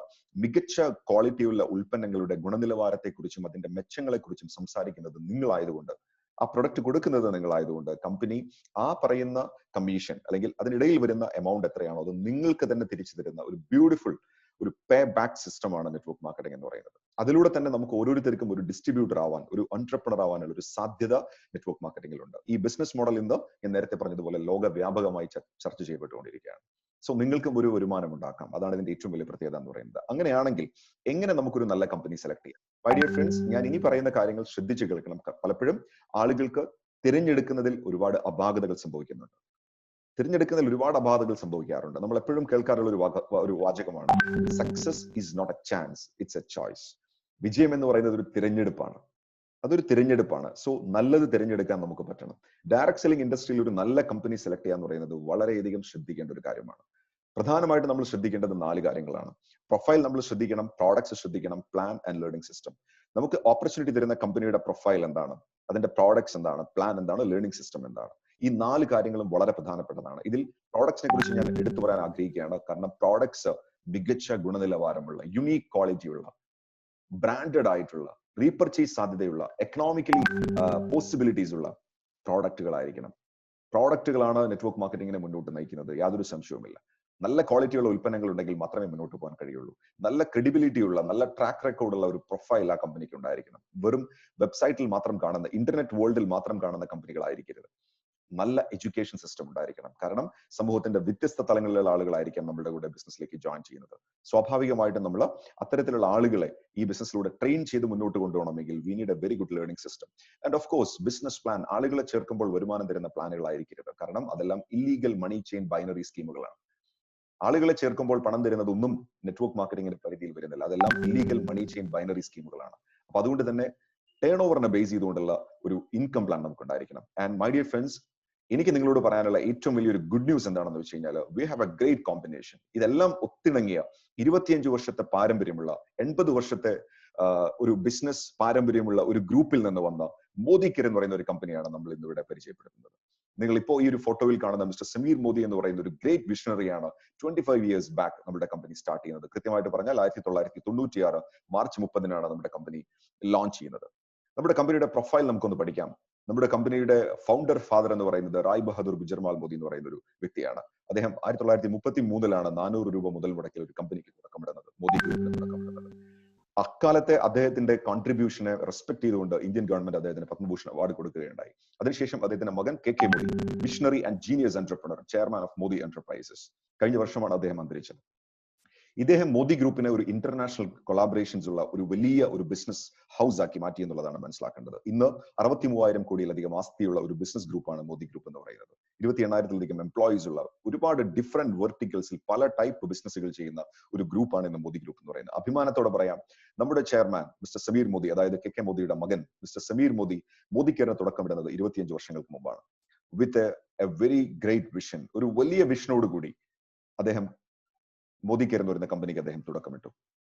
മികച്ച ക്വാളിറ്റിയുള്ള ഉൽപ്പന്നങ്ങളുടെ ഗുണനിലവാരത്തെക്കുറിച്ചും അതിന്റെ മെച്ചങ്ങളെക്കുറിച്ചും സംസാരിക്കുന്നത് നിങ്ങളായതുകൊണ്ട്, ആ പ്രൊഡക്റ്റ് കൊടുക്കുന്നത് നിങ്ങളായതുകൊണ്ട് കമ്പനി ആ പറയുന്ന കമ്മീഷൻ അല്ലെങ്കിൽ അതിനിടയിൽ വരുന്ന എമൗണ്ട് എത്രയാണോ അത് നിങ്ങൾക്ക് തന്നെ തിരിച്ചു തരുന്ന ഒരു ബ്യൂട്ടിഫുൾ ഒരു പേ ബാക്ക് സിസ്റ്റമാണ് നെറ്റ്വർക്ക് മാർക്കറ്റിംഗ് എന്ന് പറയുന്നത്. അതിലൂടെ തന്നെ നമുക്ക് ഓരോരുത്തർക്കും ഒരു ഡിസ്ട്രിബ്യൂട്ടർ ആവാൻ, ഒരു എന്റർപ്രണർ ആവാനുള്ള ഒരു സാധ്യത നെറ്റ്വർക്ക് മാർക്കറ്റിംഗിലുണ്ട്. ഈ ബിസിനസ് മോഡൽ ഇന്ന് ഞാൻ നേരത്തെ പറഞ്ഞതുപോലെ ലോകവ്യാപകമായി ചർച്ച ചെയ്യപ്പെട്ടുകൊണ്ടിരിക്കുകയാണ്. സോ നിങ്ങൾക്കും ഒരു വരുമാനം ഉണ്ടാക്കാം. അതാണ് ഇതിന്റെ ഏറ്റവും വലിയ പ്രത്യേകത എന്ന് പറയുന്നത്. അങ്ങനെയാണെങ്കിൽ എങ്ങനെ നമുക്കൊരു നല്ല കമ്പനി സെലക്ട് ചെയ്യാം? മൈ ഡിയർ ഫ്രണ്ട്സ്, ഞാൻ ഇനി പറയുന്ന കാര്യങ്ങൾ ശ്രദ്ധിച്ച് കേൾക്കണം. പലപ്പോഴും ആളുകൾക്ക് തിരഞ്ഞെടുക്കുന്നതിൽ ഒരുപാട് അപാകതകൾ സംഭവിക്കുന്നുണ്ട്. തിരഞ്ഞെടുക്കുന്നതിൽ ഒരുപാട് അപാകതകൾ സംഭവിക്കാറുണ്ട്. നമ്മൾ എപ്പോഴും കേൾക്കാറുള്ള ഒരു വാചകമാണ്, success is not a chance, it's a choice. വിജയം എന്ന് പറയുന്നത് ഒരു തിരഞ്ഞെടുപ്പാണ്. അതൊരു തിരഞ്ഞെടുപ്പാണ്. സോ നല്ലത് തിരഞ്ഞെടുക്കാൻ നമുക്ക് പറ്റണം. ഡയറക്ട് സെല്ലിംഗ് ഇൻഡസ്ട്രിയിൽ ഒരു നല്ല കമ്പനി സെലക്ട് ചെയ്യാന്ന് പറയുന്നത് വളരെയധികം ശ്രദ്ധിക്കേണ്ട ഒരു കാര്യമാണ്. പ്രധാനമായിട്ട് നമ്മൾ ശ്രദ്ധിക്കേണ്ടത് 4 കാര്യങ്ങളാണ്. പ്രൊഫൈൽ നമ്മൾ ശ്രദ്ധിക്കണം, പ്രോഡക്ട്സ് ശ്രദ്ധിക്കണം, പ്ലാൻ ആൻഡ് ലേണിംഗ് സിസ്റ്റം. നമുക്ക് ഓപ്പർച്യൂണിറ്റി തരുന്ന കമ്പനിയുടെ പ്രൊഫൈൽ എന്താണ്, അതിന്റെ പ്രോഡക്ട്സ് എന്താണ്, പ്ലാൻ എന്താണ്, ലേണിംഗ് സിസ്റ്റം എന്താണ്. ഈ 4 കാര്യങ്ങളും വളരെ പ്രധാനപ്പെട്ടതാണ്. ഇതിൽ പ്രോഡക്ട്സിനെ കുറിച്ച് ഞാൻ എടുത്തു പറയാൻ ആഗ്രഹിക്കുകയാണ്. കാരണം പ്രോഡക്ട്സ് മികച്ച ഗുണനിലവാരമുള്ള, യുണീക് ക്വാളിറ്റിയുള്ള, ബ്രാൻഡഡ് ആയിട്ടുള്ള, റീപർച്ചേസ് സാധ്യതയുള്ള, എക്കണോമിക്കലി പോസിബിലിറ്റീസ് ഉള്ള പ്രോഡക്റ്റുകളായിരിക്കണം. പ്രോഡക്റ്റുകളാണ് നെറ്റ്വർക്ക് മാർക്കറ്റിംഗിനെ മുന്നോട്ട് നയിക്കുന്നത്, യാതൊരു സംശയവുമില്ല. നല്ല ക്വാളിറ്റിയുള്ള ഉൽപ്പന്നങ്ങൾ ഉണ്ടെങ്കിൽ മാത്രമേ മുന്നോട്ട് പോകാൻ കഴിയുള്ളൂ. നല്ല ക്രെഡിബിലിറ്റി ഉള്ള, നല്ല ട്രാക്ക് റെക്കോർഡുള്ള ഒരു പ്രൊഫൈൽ ആ കമ്പനിക്ക് ഉണ്ടായിരിക്കണം. വെറും വെബ്സൈറ്റിൽ മാത്രം കാണുന്ന, ഇന്റർനെറ്റ് വേൾഡിൽ മാത്രം കാണുന്ന കമ്പനികളായിരിക്കരുത്. നല്ല എഡ്യൂക്കേഷൻ സിസ്റ്റം ഉണ്ടായിരിക്കണം. കാരണം സമൂഹത്തിന്റെ വ്യത്യസ്ത തലങ്ങളിലുള്ള ആളുകളായിരിക്കാം നമ്മുടെ കൂടെ ബിസിനസ്സിലേക്ക് ജോയിൻ ചെയ്യുന്നത്. സ്വാഭാവികമായിട്ടും നമ്മൾ അത്തരത്തിലുള്ള ആളുകളെ ഈ ബിസിനസ്സിലൂടെ ട്രെയിൻ ചെയ്ത് മുന്നോട്ട് കൊണ്ടുപോകണമെങ്കിൽ we need a very good learning system. And of course business plan, ആളുകളെ ചേർക്കുമ്പോൾ വരുമാനം തരുന്ന പ്ലാനുകളായിരിക്കരുത്. കാരണം അതെല്ലാം ഇല്ലീഗൽ മണി ചെയിൻ ബൈനറി സ്കീമുകളാണ്. ആളുകളെ ചേർക്കുമ്പോൾ പണം തരുന്നത് ഒന്നും നെറ്റ്വർക്ക് മാർക്കറ്റിംഗിന്റെ പരിധിയിൽ വരുന്നില്ല. അതെല്ലാം ഇല്ലീഗൽ മണി ചെയിൻ ബൈനറി സ്കീമുകളാണ്. അപ്പൊ അതുകൊണ്ട് തന്നെ ടേൺ ഓവറിനെ ബേസ് ചെയ്തുകൊണ്ടുള്ള ഒരു ഇൻകം പ്ലാൻ നമുക്ക് ഉണ്ടായിരിക്കണം. ആൻഡ് മൈ ഡിയർ ഫ്രണ്ട്സ്, എനിക്ക് നിങ്ങളോട് പറയാനുള്ള ഏറ്റവും വലിയൊരു ഗുഡ് ന്യൂസ് എന്താണെന്ന് വെച്ച് കഴിഞ്ഞാൽ, we have A great combination. ഇതെല്ലാം ഒത്തിണങ്ങിയ 25 വർഷത്തെ പാരമ്പര്യമുള്ള, 80 വർഷത്തെ ഒരു ബിസിനസ് പാരമ്പര്യമുള്ള ഒരു ഗ്രൂപ്പിൽ നിന്ന് വന്ന മോദിക്കെയർ എന്ന് പറയുന്ന ഒരു കമ്പനിയാണ് നമ്മൾ ഇന്നിവിടെ പരിചയപ്പെടുത്തുന്നത്. നിങ്ങൾ ഇപ്പോൾ ഈ ഒരു ഫോട്ടോയിൽ കാണുന്ന മിസ്റ്റർ സമീർ മോദി എന്ന് പറയുന്ന ഒരു ഗ്രേറ്റ് വിഷണറിയാണ് 25 ഇയേഴ്സ് ബാക്ക് നമ്മുടെ കമ്പനി സ്റ്റാർട്ട് ചെയ്യുന്നത്. കൃത്യമായിട്ട് പറഞ്ഞാൽ 1996 മാർച്ച് 30-നാണ് നമ്മുടെ കമ്പനി ലോഞ്ച് ചെയ്യുന്നത്. നമ്മുടെ കമ്പനിയുടെ പ്രൊഫൈൽ നമുക്കൊന്ന് പഠിക്കാം. നമ്മുടെ കമ്പനിയുടെ ഫൗണ്ടർ ഫാദർ എന്ന് പറയുന്നത് റായ് ബഹദൂർ ഗുജർമാൽ മോദി എന്ന് പറയുന്ന ഒരു വ്യക്തിയാണ്. അദ്ദേഹം 1933-ലാണ് 400 രൂപ മുതൽ മുടക്കിൽ ഒരു കമ്പനിക്ക് തുടക്കമിടുന്നത്, മോദി ഗ്രൂപ്പിന് തുടക്കമിടുന്നത്. അക്കാലത്തെ അദ്ദേഹത്തിന്റെ കോൺട്രിബ്യൂഷനെ റെസ്പെക്ട് ചെയ്തുകൊണ്ട് ഇന്ത്യൻ ഗവൺമെന്റ് അദ്ദേഹത്തിന് പത്മഭൂഷൺ അവാർഡ് കൊടുക്കുകയുണ്ടായി. അതിനുശേഷം അദ്ദേഹത്തിന്റെ മകൻ KK Modi, visionary and genius entrepreneur, chairman of Modi enterprises, കഴിഞ്ഞ വർഷമാണ് അദ്ദേഹം അന്തരിച്ചത്. ഇദ്ദേഹം മോദി ഗ്രൂപ്പിനെ ഒരു ഇന്റർനാഷണൽ കൊളാബറേഷൻസ് ഉള്ള ഒരു വലിയ ഒരു ബിസിനസ് ഹൗസ് ആക്കി മാറ്റി എന്നുള്ളതാണ് മനസ്സിലാക്കേണ്ടത്. ഇന്ന് 63,000 കോടിയിലധികം ആസ്തിയുള്ള ഒരു ബിസിനസ് ഗ്രൂപ്പാണ് മോദി ഗ്രൂപ്പ് എന്ന് പറയുന്നത്. 28,000-ലധികം എംപ്ലോയീസ് ഉള്ള ഒരുപാട് ഡിഫറെന്റ് വെർട്ടിക്കൽസിൽ പല ടൈപ്പ് ബിസിനസ്സുകൾ ചെയ്യുന്ന ഒരു ഗ്രൂപ്പാണ് ഇന്ന് മോദി ഗ്രൂപ്പ് എന്ന് പറയുന്നത്. അഭിമാനത്തോടെ പറയാം, നമ്മുടെ ചെയർമാൻ മിസ്റ്റർ സമീർ മോദി, അതായത് കെ മോദിയുടെ മകൻ മിസ്റ്റർ സമീർ മോദി മോദി കെയറിന് തുടക്കമിടുന്നത് 25 വർഷങ്ങൾക്ക് മുമ്പാണ്. With a very great vision, ഒരു വലിയ വിഷനോട് കൂടി അദ്ദേഹം മോദി കെയർ എന്ന് പറയുന്ന കമ്പനിക്ക് അദ്ദേഹം തുടക്കമിട്ടു.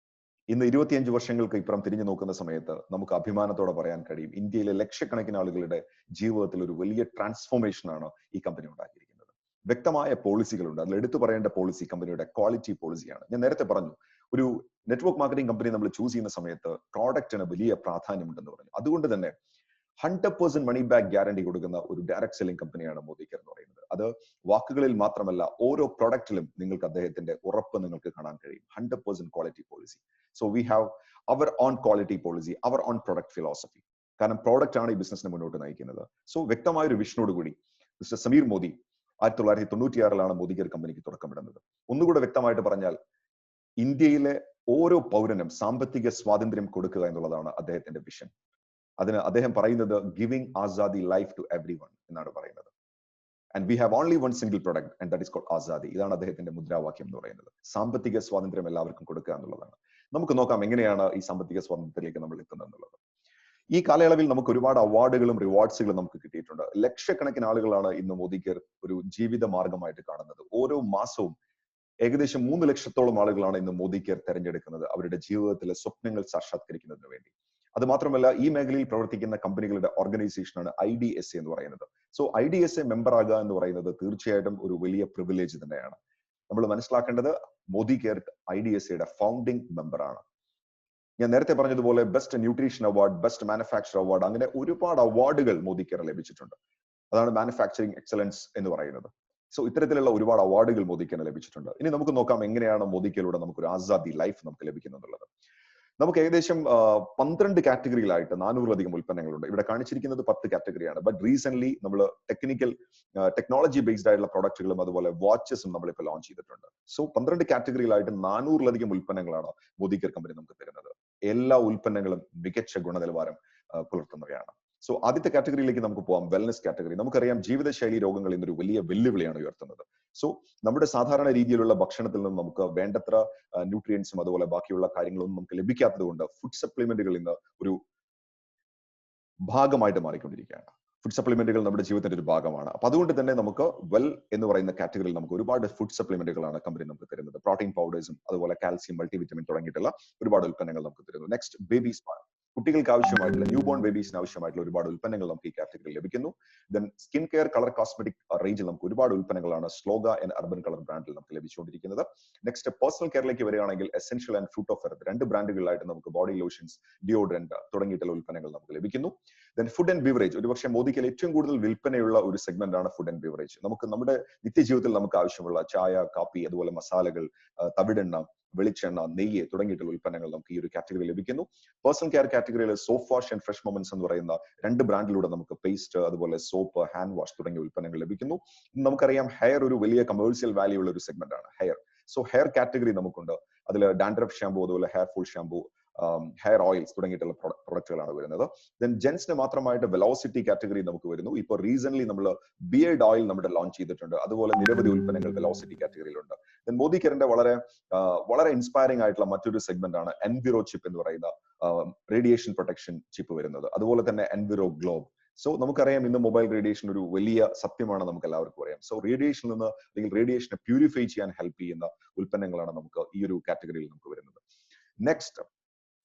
ഇന്ന് 25 വർഷങ്ങൾക്ക് ഇപ്പുറം തിരിഞ്ഞു നോക്കുന്ന സമയത്ത് നമുക്ക് അഭിമാനത്തോടെ പറയാൻ കഴിയും, ഇന്ത്യയിലെ ലക്ഷക്കണക്കിന് ആളുകളുടെ ജീവിതത്തിൽ ഒരു വലിയ ട്രാൻസ്ഫോർമേഷൻ ആണ് ഈ കമ്പനി ഉണ്ടാക്കിയിരിക്കുന്നത്. വ്യക്തമായ പോളിസികളുണ്ട്. അതിൽ എടുത്തു പറയേണ്ട പോളിസി കമ്പനിയുടെ ക്വാളിറ്റി പോളിസിയാണ്. ഞാൻ നേരത്തെ പറഞ്ഞു, ഒരു നെറ്റ്വർക്ക് മാർക്കറ്റിംഗ് കമ്പനി നമ്മൾ ചൂസ് ചെയ്യുന്ന സമയത്ത് പ്രോഡക്റ്റിന് വലിയ പ്രാധാന്യമുണ്ടെന്ന് പറഞ്ഞു. അതുകൊണ്ട് തന്നെ 100% മണി ബാക്ക് ഗ്യാരണ്ടി കൊടുക്കുന്ന ഒരു ഡയറക്ട് സെല്ലിംഗ് കമ്പനിയാണ് മോദി കെയർ എന്ന് പറയുന്നത്. അത് വാക്കുകളിൽ മാത്രമല്ല, ഓരോ പ്രൊഡക്റ്റിലും നിങ്ങൾക്ക് അദ്ദേഹത്തിന്റെ ഉറപ്പ് നിങ്ങൾക്ക് കാണാൻ കഴിയും. 100% quality policy. So we have our own quality policy, our own product philosophy. കാരണം പ്രോഡക്റ്റ് ആണ് ഈ ബിസിനസിനെ മുന്നോട്ട് നയിക്കുന്നത്. സോ വ്യക്തമായ ഒരു വിഷനോട് കൂടി മിസ്റ്റർ സമീർ മോദി 1996 മോദി കെയർ കമ്പനിക്ക് തുടക്കമിടുന്നത്. ഒന്നുകൂടെ വ്യക്തമായിട്ട് പറഞ്ഞാൽ, ഇന്ത്യയിലെ ഓരോ പൗരനും സാമ്പത്തിക സ്വാതന്ത്ര്യം കൊടുക്കുക എന്നുള്ളതാണ് അദ്ദേഹത്തിന്റെ വിഷൻ. അതിന് അദ്ദേഹം പറയുന്നത് giving Azadi life to every one എന്നാണ് പറയുന്നത്. And we have only one single product and that is called Azadi. ഇതാണ് അദ്ദേഹത്തിന്റെ മുദ്രാവാക്യം എന്ന് പറയുന്നത്. സാമ്പത്തിക സ്വാതന്ത്ര്യം എല്ലാവർക്കും കൊടുക്കുക എന്നുള്ളതാണ്. നമുക്ക് നോക്കാം എങ്ങനെയാണ് ഈ സാമ്പത്തിക സ്വാതന്ത്ര്യത്തിലേക്ക് നമ്മൾ എത്തുന്നത് എന്നുള്ളത്. ഈ കാലയളവിൽ നമുക്ക് ഒരുപാട് അവാർഡുകളും റിവാർഡ്സുകളും നമുക്ക് കിട്ടിയിട്ടുണ്ട്. ലക്ഷക്കണക്കിന് ആളുകളാണ് ഇന്ന് മോദി കെയർ ഒരു ജീവിത മാർഗമായിട്ട് കാണുന്നത്. ഓരോ മാസവും ഏകദേശം 3 ലക്ഷത്തോളം ആളുകളാണ് ഇന്ന് മോദി കെയർ തെരഞ്ഞെടുക്കുന്നത് അവരുടെ ജീവിതത്തിലെ സ്വപ്നങ്ങൾ സാക്ഷാത്കരിക്കുന്നതിന് വേണ്ടി. അത് മാത്രമല്ല, ഈ മേഖലയിൽ പ്രവർത്തിക്കുന്ന കമ്പനികളുടെ ഓർഗനൈസേഷനാണ് IDSA എന്ന് പറയുന്നത്. സോ IDSA മെമ്പർ ആകുക എന്ന് പറയുന്നത് തീർച്ചയായിട്ടും ഒരു വലിയ പ്രിവിലേജ് തന്നെയാണ്. നമ്മൾ മനസ്സിലാക്കേണ്ടത്, മോദി കെയർ IDSAയുടെ ഫൗണ്ടിംഗ് മെമ്പറാണ്. ഞാൻ നേരത്തെ പറഞ്ഞതുപോലെ best nutrition award, best manufacture award, അങ്ങനെ ഒരുപാട് അവാർഡുകൾ മോദി കെയർ ലഭിച്ചിട്ടുണ്ട്. അതാണ് മാനുഫാക്ചറിംഗ് എക്സലൻസ് എന്ന് പറയുന്നത്. സോ ഇത്തരത്തിലുള്ള ഒരുപാട് അവാർഡുകൾ മോദി കെയറിന് ലഭിച്ചിട്ടുണ്ട്. ഇനി നമുക്ക് നോക്കാം എങ്ങനെയാണ് മോദി കെയറിലൂടെ നമുക്കൊരു ആസാദി ലൈഫ് നമുക്ക് ലഭിക്കുന്നുള്ളത്. നമുക്ക് ഏകദേശം 12 കാറ്റഗറിയിലായിട്ട് 400-ലധികം ഉൽപ്പന്നങ്ങളുണ്ട്. ഇവിടെ കാണിച്ചിരിക്കുന്നത് 10 കാറ്റഗറിയാണ്. ബട്ട് റീസെന്റ് നമ്മൾ ടെക്നോളജി ബേസ്ഡ് ആയിട്ടുള്ള പ്രോഡക്റ്റുകളും അതുപോലെ വാച്ചസും നമ്മളിപ്പോൾ ലോഞ്ച് ചെയ്തിട്ടുണ്ട്. സോ 12 കാറ്റഗറിയിലായിട്ട് 400-ലധികം ഉൽപ്പന്നങ്ങളാണ് മോദി കെയർ കമ്പനി നമുക്ക് തരുന്നത്. എല്ലാ ഉൽപ്പന്നങ്ങളും മികച്ച ഗുണനിലവാരം പുലർത്തുന്നവയാണ്. സോ ആദ്യത്തെ കാറ്റഗറിയിലേക്ക് നമുക്ക് പോകാം, വെൽനസ് കാറ്റഗറി. നമുക്കറിയാം, ജീവിതശൈലി രോഗങ്ങൾ ഇന്നൊരു വലിയ വെല്ലുവിളിയാണ് ഉയർത്തുന്നത്. സോ നമ്മുടെ സാധാരണ രീതിയിലുള്ള ഭക്ഷണത്തിൽ നിന്ന് നമുക്ക് വേണ്ടത്ര ന്യൂട്രിയൻസും അതുപോലെ ബാക്കിയുള്ള കാര്യങ്ങളൊന്നും നമുക്ക് ലഭിക്കാത്തത് കൊണ്ട് ഫുഡ് സപ്ലിമെന്റുകൾ ഇന്ന് ഒരു ഭാഗമായിട്ട് മാറിക്കൊണ്ടിരിക്കുകയാണ്. ഫുഡ് സപ്ലിമെന്റുകൾ നമ്മുടെ ജീവിതത്തിന്റെ ഒരു ഭാഗമാണ്. അപ്പൊ അതുകൊണ്ട് തന്നെ നമുക്ക് വെൽ എന്ന് പറയുന്ന കാറ്റഗറിയിൽ നമുക്ക് ഒരുപാട് ഫുഡ് സപ്ലിമെന്റുകളാണ് കമ്പനി നമുക്ക് തരുന്നത്. പ്രോട്ടീൻ പൗഡേഴ്സും അതുപോലെ കാൽസ്യം, മൾട്ടിവിറ്റമിൻ തുടങ്ങിയിട്ടുള്ള ഒരുപാട് ഉൽപ്പന്നങ്ങൾ നമുക്ക് തരുന്നു. Next, baby spa. കുട്ടികൾക്ക് ആവശ്യമായിട്ടുള്ള ന്യൂ ബോൺ ബേബീസിന് ആവശ്യമായിട്ടുള്ള ഒരുപാട് ഉൽപ്പന്നങ്ങൾ നമുക്ക് ഈ കാറ്റഗറിയിൽ ലഭിക്കുന്നു. Then skin care, colour cosmetic റേഞ്ചിൽ നമുക്ക് ഒരുപാട് ഉൽപ്പന്നങ്ങളാണ് സ്ലോഗ ആൻഡ് അർബൻ കളർ ബ്രാൻഡിൽ നമുക്ക് ലഭിച്ചുകൊണ്ടിരിക്കുന്നത്. നെക്സ്റ്റ്, പേഴ്സണൽ കെയറിലേക്ക് വരികയാണെങ്കിൽ essential and fruit of earth 2 ബ്രാൻഡുകളിലായിട്ട് നമുക്ക് ബോഡി ലോഷൻസ്, ഡിയോഡ്രന്റ് തുടങ്ങിയിട്ടുള്ള ഉൽപ്പന്നങ്ങൾ നമുക്ക് ലഭിക്കുന്നു. ദെൻ ഫുഡ് ആൻഡ് ബിവറേജ്, ഒരുപക്ഷെ മോദിക്ക് ഏറ്റവും കൂടുതൽ വിൽപ്പനയുള്ള ഒരു സെഗ്മെന്റ് ആണ് ഫുഡ് ആൻഡ് ബിവറേജ്. നമുക്ക് നമ്മുടെ നിത്യജീവിതത്തിൽ നമുക്ക് ആവശ്യമുള്ള ചായ, കാപ്പി, അതുപോലെ മസാലകൾ, തവിടെണ്ണ, വെളിച്ചെണ്ണ, നെയ്യ് തുടങ്ങിയിട്ടുള്ള ഉൽപ്പന്നങ്ങൾ നമുക്ക് ഈ ഒരു കാറ്റഗറി ലഭിക്കുന്നു. പേഴ്സണൽ കെയർ കാറ്റഗറിയിൽ soap wash and fresh moments എന്ന് പറയുന്ന 2 ബ്രാൻഡിലൂടെ നമുക്ക് പേസ്റ്റ്, അതുപോലെ സോപ്പ്, ഹാൻഡ് വാഷ് തുടങ്ങിയ ഉൽപ്പന്നങ്ങൾ ലഭിക്കുന്നു. നമുക്കറിയാം, ഹെയർ ഒരു വലിയ കമേഴ്സ്യൽ വാല്യൂ ഉള്ള ഒരു സെഗ്മെന്റ് ആണ് ഹെയർ. സോ ഹെയർ കാറ്റഗറി നമുക്കുണ്ട്. അതിൽ ഡാൻഡ്രഫ് ഷാമ്പൂ, അതുപോലെ hair full shampoo, hair oils തുടങ്ങിയിട്ടുള്ള പ്രൊഡക്റ്റുകളാണ് വരുന്നത്. ദെൻ ജെൻസിന് മാത്രമായിട്ട് വെലോസിറ്റി കാറ്റഗറി നമുക്ക് വരുന്നു. ഇപ്പോൾ റീസെന്റ് നമ്മൾ ബിയർഡ് ഓയിൽ നമ്മുടെ ലോഞ്ച് ചെയ്തിട്ടുണ്ട്. അതുപോലെ നിരവധി ഉൽപ്പന്നങ്ങൾ വെലോസിറ്റി കാറ്റഗറിയിലുണ്ട്. ദെൻ മോദി കെയറിന്റെ വളരെ ഇൻസ്പയറിംഗ് ആയിട്ടുള്ള മറ്റൊരു സെഗ്മെന്റ് ആണ് എൻവിറോ ചിപ്പ് എന്ന് പറയുന്ന റേഡിയേഷൻ പ്രൊട്ടക്ഷൻ ചിപ്പ് വരുന്നത്. അതുപോലെ തന്നെ എൻവിറോ ഗ്ലോബ്. സോ നമുക്കറിയാം, ഇന്ന് മൊബൈൽ റേഡിയേഷൻ ഒരു വലിയ സത്യമാണ്, നമുക്ക് എല്ലാവർക്കും അറിയാം. സോ റേഡിയേഷനിൽ നിന്ന് അല്ലെങ്കിൽ റേഡിയേഷനെ പ്യൂരിഫൈ ചെയ്യാൻ ഹെൽപ്പ് ചെയ്യുന്ന ഉൽപ്പന്നങ്ങളാണ് നമുക്ക് ഈ ഒരു കാറ്റഗറിയിൽ നമുക്ക് വരുന്നത്. നെക്സ്റ്റ്,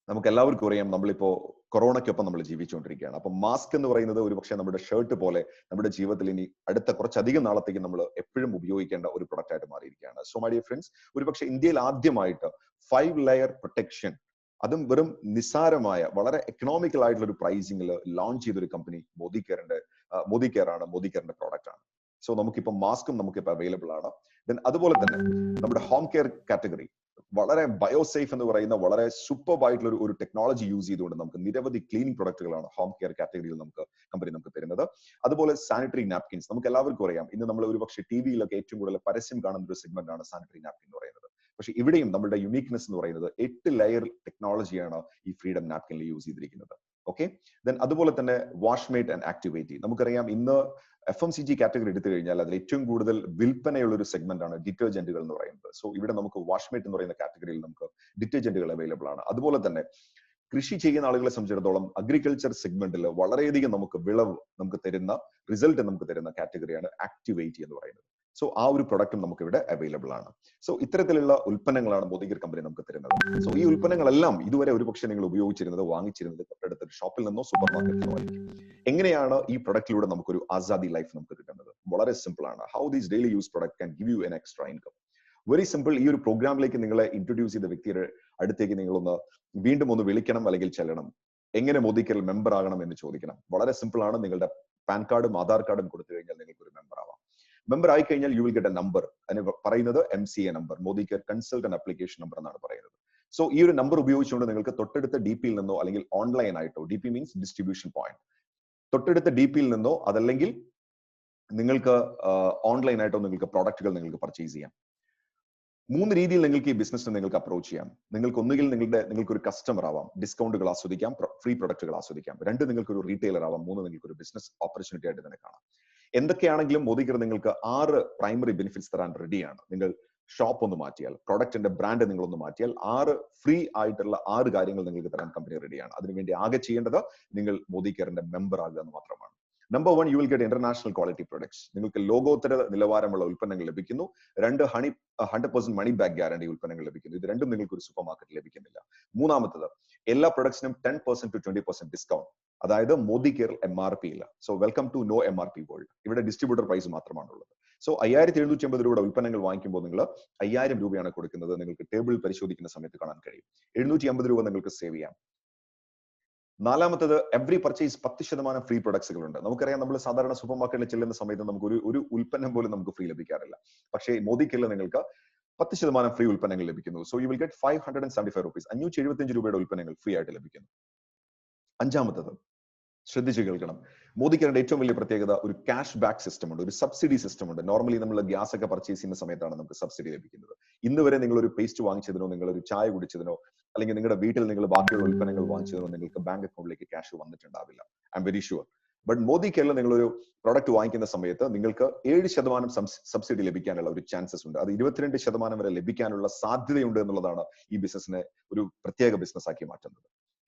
നമുക്ക് എല്ലാവർക്കും അറിയാം, നമ്മളിപ്പോ കൊറോണയ്ക്കൊപ്പം നമ്മൾ ജീവിച്ചുകൊണ്ടിരിക്കുകയാണ്. അപ്പൊ മാസ്ക് എന്ന് പറയുന്നത് ഒരുപക്ഷെ നമ്മുടെ ഷർട്ട് പോലെ നമ്മുടെ ജീവിതത്തിൽ ഇനി അടുത്ത കുറച്ചധികം നാളത്തേക്ക് നമ്മൾ എപ്പോഴും ഉപയോഗിക്കേണ്ട ഒരു പ്രൊഡക്റ്റ് ആയിട്ട് മാറിയിരിക്കുകയാണ്. സോ മൈ ഡിയർ ഫ്രണ്ട്സ്, ഒരുപക്ഷെ ഇന്ത്യയിൽ ആദ്യമായിട്ട് 5 ലെയർ പ്രൊട്ടക്ഷൻ, അതും വെറും നിസ്സാരമായ വളരെ എക്കണോമിക്കൽ ആയിട്ടുള്ള ഒരു പ്രൈസിംഗിൽ ലോഞ്ച് ചെയ്തൊരു കമ്പനി മോദി കെയർ ആണ്. മോദി കെയറിന്റെ പ്രോഡക്റ്റ് ആണ്. സോ നമുക്കിപ്പോൾ മാസ്കും നമുക്കിപ്പോൾ അവൈലബിൾ ആണ്. ദെൻ അതുപോലെ തന്നെ നമ്മുടെ ഹോം കെയർ കാറ്റഗറി വളരെ ബയോസേഫ് എന്ന് പറയുന്ന വളരെ സൂപ്പർബ് ആയിട്ടുള്ള ഒരു ടെക്നോളജി യൂസ് ചെയ്തുകൊണ്ട് നമുക്ക് നിരവധി ക്ലീനിങ് പ്രൊഡക്റ്റുകളാണ് ഹോം കെയർ കാറ്റഗറിയിൽ കമ്പനി നമുക്ക് തരുന്നത്. അതുപോലെ സാനിറ്ററി നാപ്കിൻസ്, നമുക്ക് എല്ലാവർക്കും അറിയാം, ഇന്ന് നമ്മൾ ഒരുപക്ഷെ ടിവിയിലൊക്കെ ഏറ്റവും കൂടുതൽ പരസ്യം കാണുന്ന ഒരു സെഗ്മെന്റ് ആണ് സാനിറ്ററി നാപ്കിൻ എന്ന് പറയുന്നത്. പക്ഷെ ഇവിടെയും നമ്മുടെ യുണീക്നെസ് എന്ന് പറയുന്നത് 8 ലെയർ ടെക്നോളജിയാണ് ഈ ഫ്രീഡം നാപ്കിനിൽ യൂസ് ചെയ്തിരിക്കുന്നത്. ഓക്കെ, ദെൻ അതുപോലെ തന്നെ വാഷ്മേറ്റ് ആൻഡ് ആക്ടിവേറ്റി. നമുക്കറിയാം ഇന്ന് FMCG കാറ്റഗറി എടുത്തു കഴിഞ്ഞാൽ അതിൽ ഏറ്റവും കൂടുതൽ വിൽപ്പനയുള്ള ഒരു സെഗ്മെന്റ് ആണ് ഡിറ്റർജന്റുകൾ എന്ന് പറയുന്നത്. സോ ഇവിടെ നമുക്ക് വാഷ്മേറ്റ് എന്ന് പറയുന്ന കാറ്റഗറിയിൽ നമുക്ക് ഡിറ്റർജന്റുകൾ അവൈലബിൾ ആണ്. അതുപോലെ തന്നെ കൃഷി ചെയ്യുന്ന ആളുകളെ സംബന്ധിച്ചിടത്തോളം അഗ്രികൾച്ചർ സെഗ്മെന്റിൽ വളരെയധികം നമുക്ക് വിളവ് നമുക്ക് തരുന്ന റിസൾട്ട് നമുക്ക് തരുന്ന കാറ്റഗറിയാണ് ആക്ടിവേറ്റി എന്ന് പറയുന്നത്. സോ ആ ഒരു പ്രൊഡക്റ്റും നമുക്ക് ഇവിടെ അവൈലബിൾ ആണ്. സോ ഇത്തരത്തിലുള്ള ഉൽപ്പന്നങ്ങളാണ് മോദിഗർ കമ്പനി നമുക്ക് തരുന്നത്. സോ ഈ ഉൽപ്പന്നങ്ങളെല്ലാം ഇതുവരെ ഒരുപക്ഷെ നിങ്ങൾ ഉപയോഗിച്ചിരുന്നത് വാങ്ങിച്ചിരുന്നത് തൊട്ടടുത്ത ഷോപ്പിൽ നിന്നോ സൂപ്പർ മാർക്കറ്റിൽ നിന്നോ ആയിരിക്കും. എങ്ങനെയാണ് ഈ പ്രൊഡക്റ്റിലൂടെ നമുക്കൊരു ആസാദി ലൈഫ് നമുക്ക് കിട്ടുന്നത്? വളരെ സിമ്പിൾ ആണ്. How these daily use product can give you an extra income. Very simple. ഈ ഒരു പ്രോഗ്രാമിലേക്ക് നിങ്ങളെ ഇൻട്രൊഡ്യൂസ് ചെയ്ത വ്യക്തിയുടെ അടുത്തേക്ക് നിങ്ങളൊന്ന് വീണ്ടും ഒന്ന് വിളിക്കണം, അല്ലെങ്കിൽ ചെല്ലണം. എങ്ങനെ മോദിക്കറിൽ മെമ്പർ ആകണം എന്ന് ചോദിക്കണം. വളരെ സിമ്പിൾ ആണ്. നിങ്ങളുടെ പാൻ കാർഡും ആധാർ കാർഡും കൊടുത്തു കഴിഞ്ഞാൽ നിങ്ങൾക്ക് ഒരു മെമ്പർ ആവാം. മെമ്പർ ആയി കഴിഞ്ഞാൽ you will get A number. അതിന് പറയുന്നത് MCA number, Modicare consultant application number എന്നാണ് പറയുന്നത്. സോ ഈ ഒരു നമ്പർ ഉപയോഗിച്ചുകൊണ്ട് നിങ്ങൾക്ക് തൊട്ടടുത്ത DPയിൽ നിന്നോ അല്ലെങ്കിൽ ഓൺലൈൻ ആയിട്ടോ, DP മീൻസ് ഡിസ്ട്രിബ്യൂഷൻ പോയിന്റ്, തൊട്ടടുത്ത DPയിൽ നിന്നോ അതല്ലെങ്കിൽ നിങ്ങൾക്ക് ഓൺലൈൻ ആയിട്ടോ നിങ്ങൾക്ക് പ്രോഡക്റ്റുകൾ നിങ്ങൾക്ക് പർച്ചേസ് ചെയ്യാം. 3 രീതിയിൽ നിങ്ങൾക്ക് ഈ ബിസിനസ് നിങ്ങൾക്ക് അപ്രോച്ച് ചെയ്യാം. നിങ്ങൾക്ക് ഒന്നുകിൽ നിങ്ങൾക്ക് ഒരു കസ്റ്റമർ ആവാം, ഡിസ്കൗണ്ടുകൾ ആസ്വദിക്കാം, ഫ്രീ പ്രൊഡക്റ്റുകൾ ആസ്വദിക്കാം. 2 നിങ്ങൾക്ക് ഒരു റീറ്റെയിലർ ആവാം. 3 നിങ്ങൾക്ക് ഒരു ബിസിനസ് ഓപ്പർച്യൂണിറ്റി ആയിട്ട് തന്നെ കാണാം. എന്തൊക്കെയാണെങ്കിലും മോദിക്കർ നിങ്ങൾക്ക് 6 പ്രൈമറി ബെനിഫിറ്റ്സ് തരാൻ റെഡിയാണ്. നിങ്ങൾ ഷോപ്പ് ഒന്ന് മാറ്റിയാൽ, പ്രൊഡക്റ്റിന്റെ ബ്രാൻഡ് നിങ്ങളൊന്ന് മാറ്റിയാൽ 6 ഫ്രീ ആയിട്ടുള്ള 6 കാര്യങ്ങൾ നിങ്ങൾക്ക് തരാൻ കമ്പനി റെഡിയാണ്. അതിനുവേണ്ടി ആകെ ചെയ്യേണ്ടത് നിങ്ങൾ മോദിക്കറിന്റെ മെമ്പർ ആകുക എന്ന് മാത്രമാണ്. Number 1, you will get international quality products. നിങ്ങൾക്ക് ലോകോത്തര നിലവാരമുള്ള ഉൽപ്പന്നങ്ങൾ ലഭിക്കുന്നു. 2, 100% മണി ബാക്ക് ഗ്യാരണ്ടി ഉൽപ്പന്നങ്ങൾ ലഭിക്കുന്നു. ഇത് രണ്ടും നിങ്ങൾക്ക് ഒരു സൂപ്പർ മാർക്കറ്റിൽ ലഭിക്കുന്നില്ല. മൂന്നാമത്തത്, എല്ലാ പ്രൊഡക്ട്സിനും 10% to 20% ഡിസ്കൗണ്ട്. അതായത് മോദിക്കർ MRP ഇല്ല. So welcome to no MRP world. ഇവിടെ ഡിസ്ട്രിബ്യൂട്ടർ പ്രൈസ് മാത്രമാണുള്ളത്. സോ 5750 രൂപയുടെ ഉൽപ്പന്നങ്ങൾ വാങ്ങിക്കുമ്പോൾ നിങ്ങൾ 5000 രൂപയാണ് കൊടുക്കുന്നത്. നിങ്ങൾക്ക് ടേബിൾ പരിശോധിക്കുന്ന സമയത്ത് കാണാൻ കഴിയും. 750 രൂപ നിങ്ങൾക്ക് സേവ് ചെയ്യാം. നാലാമത്തത്, എവറി പർച്ചേസ് 10% ഫ്രീ പ്രൊഡക്ട്സുകൾ ഉണ്ട്. നമുക്കറിയാം, നമ്മൾ സാധാരണ സൂപ്പർ മാർക്കറ്റിൽ ചെല്ലുന്ന സമയത്ത് നമുക്ക് ഒരു ഉൽപ്പന്നം പോലും നമുക്ക് ഫ്രീ ലഭിക്കാറില്ല. പക്ഷേ മോദിക്കറിൽ നിങ്ങൾക്ക് 10% ഫ്രീ ഉൽപ്പന്നങ്ങൾ ലഭിക്കുന്നു. So you will get 575 rupees, 575 രൂപയുടെ ഉൽപ്പന്നങ്ങൾ ഫ്രീ ആയിട്ട് ലഭിക്കുന്നു. അഞ്ചാമത്തത്, ശ്രദ്ധിച്ചു കേൾക്കണം, മോദിക്കറിന്റെ ഏറ്റവും വലിയ പ്രത്യേകത ഒരു ക്യാഷ് ബാക്ക് സിസ്റ്റം ഉണ്ട്, ഒരു സബ്സിഡി സിസ്റ്റം ഉണ്ട്. നോർമലി നമ്മൾ ഗ്യാസ് ഒക്കെ പർച്ചേസ് ചെയ്യുന്ന സമയത്താണ് നമുക്ക് സബ്സിഡി ലഭിക്കുന്നത്. ഇന്ന് വരെ നിങ്ങൾ ഒരു പേസ്റ്റ് വാങ്ങിച്ചതിനോ, നിങ്ങൾ ഒരു ചായ കുടിച്ചതിനോ, അല്ലെങ്കിൽ നിങ്ങളുടെ വീട്ടിൽ നിങ്ങൾ ബാക്കിയുള്ള ഉൽപ്പന്നങ്ങൾ വാങ്ങിച്ചതിനോ നിങ്ങൾക്ക് ബാങ്ക് അക്കൗണ്ടിലേക്ക് ക്യാഷ് വന്നിട്ടുണ്ടാവില്ല. I'm very sure. But മോദിക്കറിൽ നിങ്ങളൊരു പ്രോഡക്റ്റ് വാങ്ങിക്കുന്ന സമയത്ത് നിങ്ങൾക്ക് 7% സബ്സിഡി ലഭിക്കാനുള്ള ഒരു ചാൻസസ് ഉണ്ട്. അത് 22% വരെ ലഭിക്കാനുള്ള സാധ്യതയുണ്ട് എന്നുള്ളതാണ് ഈ ബിസിനസിനെ ഒരു പ്രത്യേക ബിസിനസ് ആക്കി മാറ്റുന്നത്.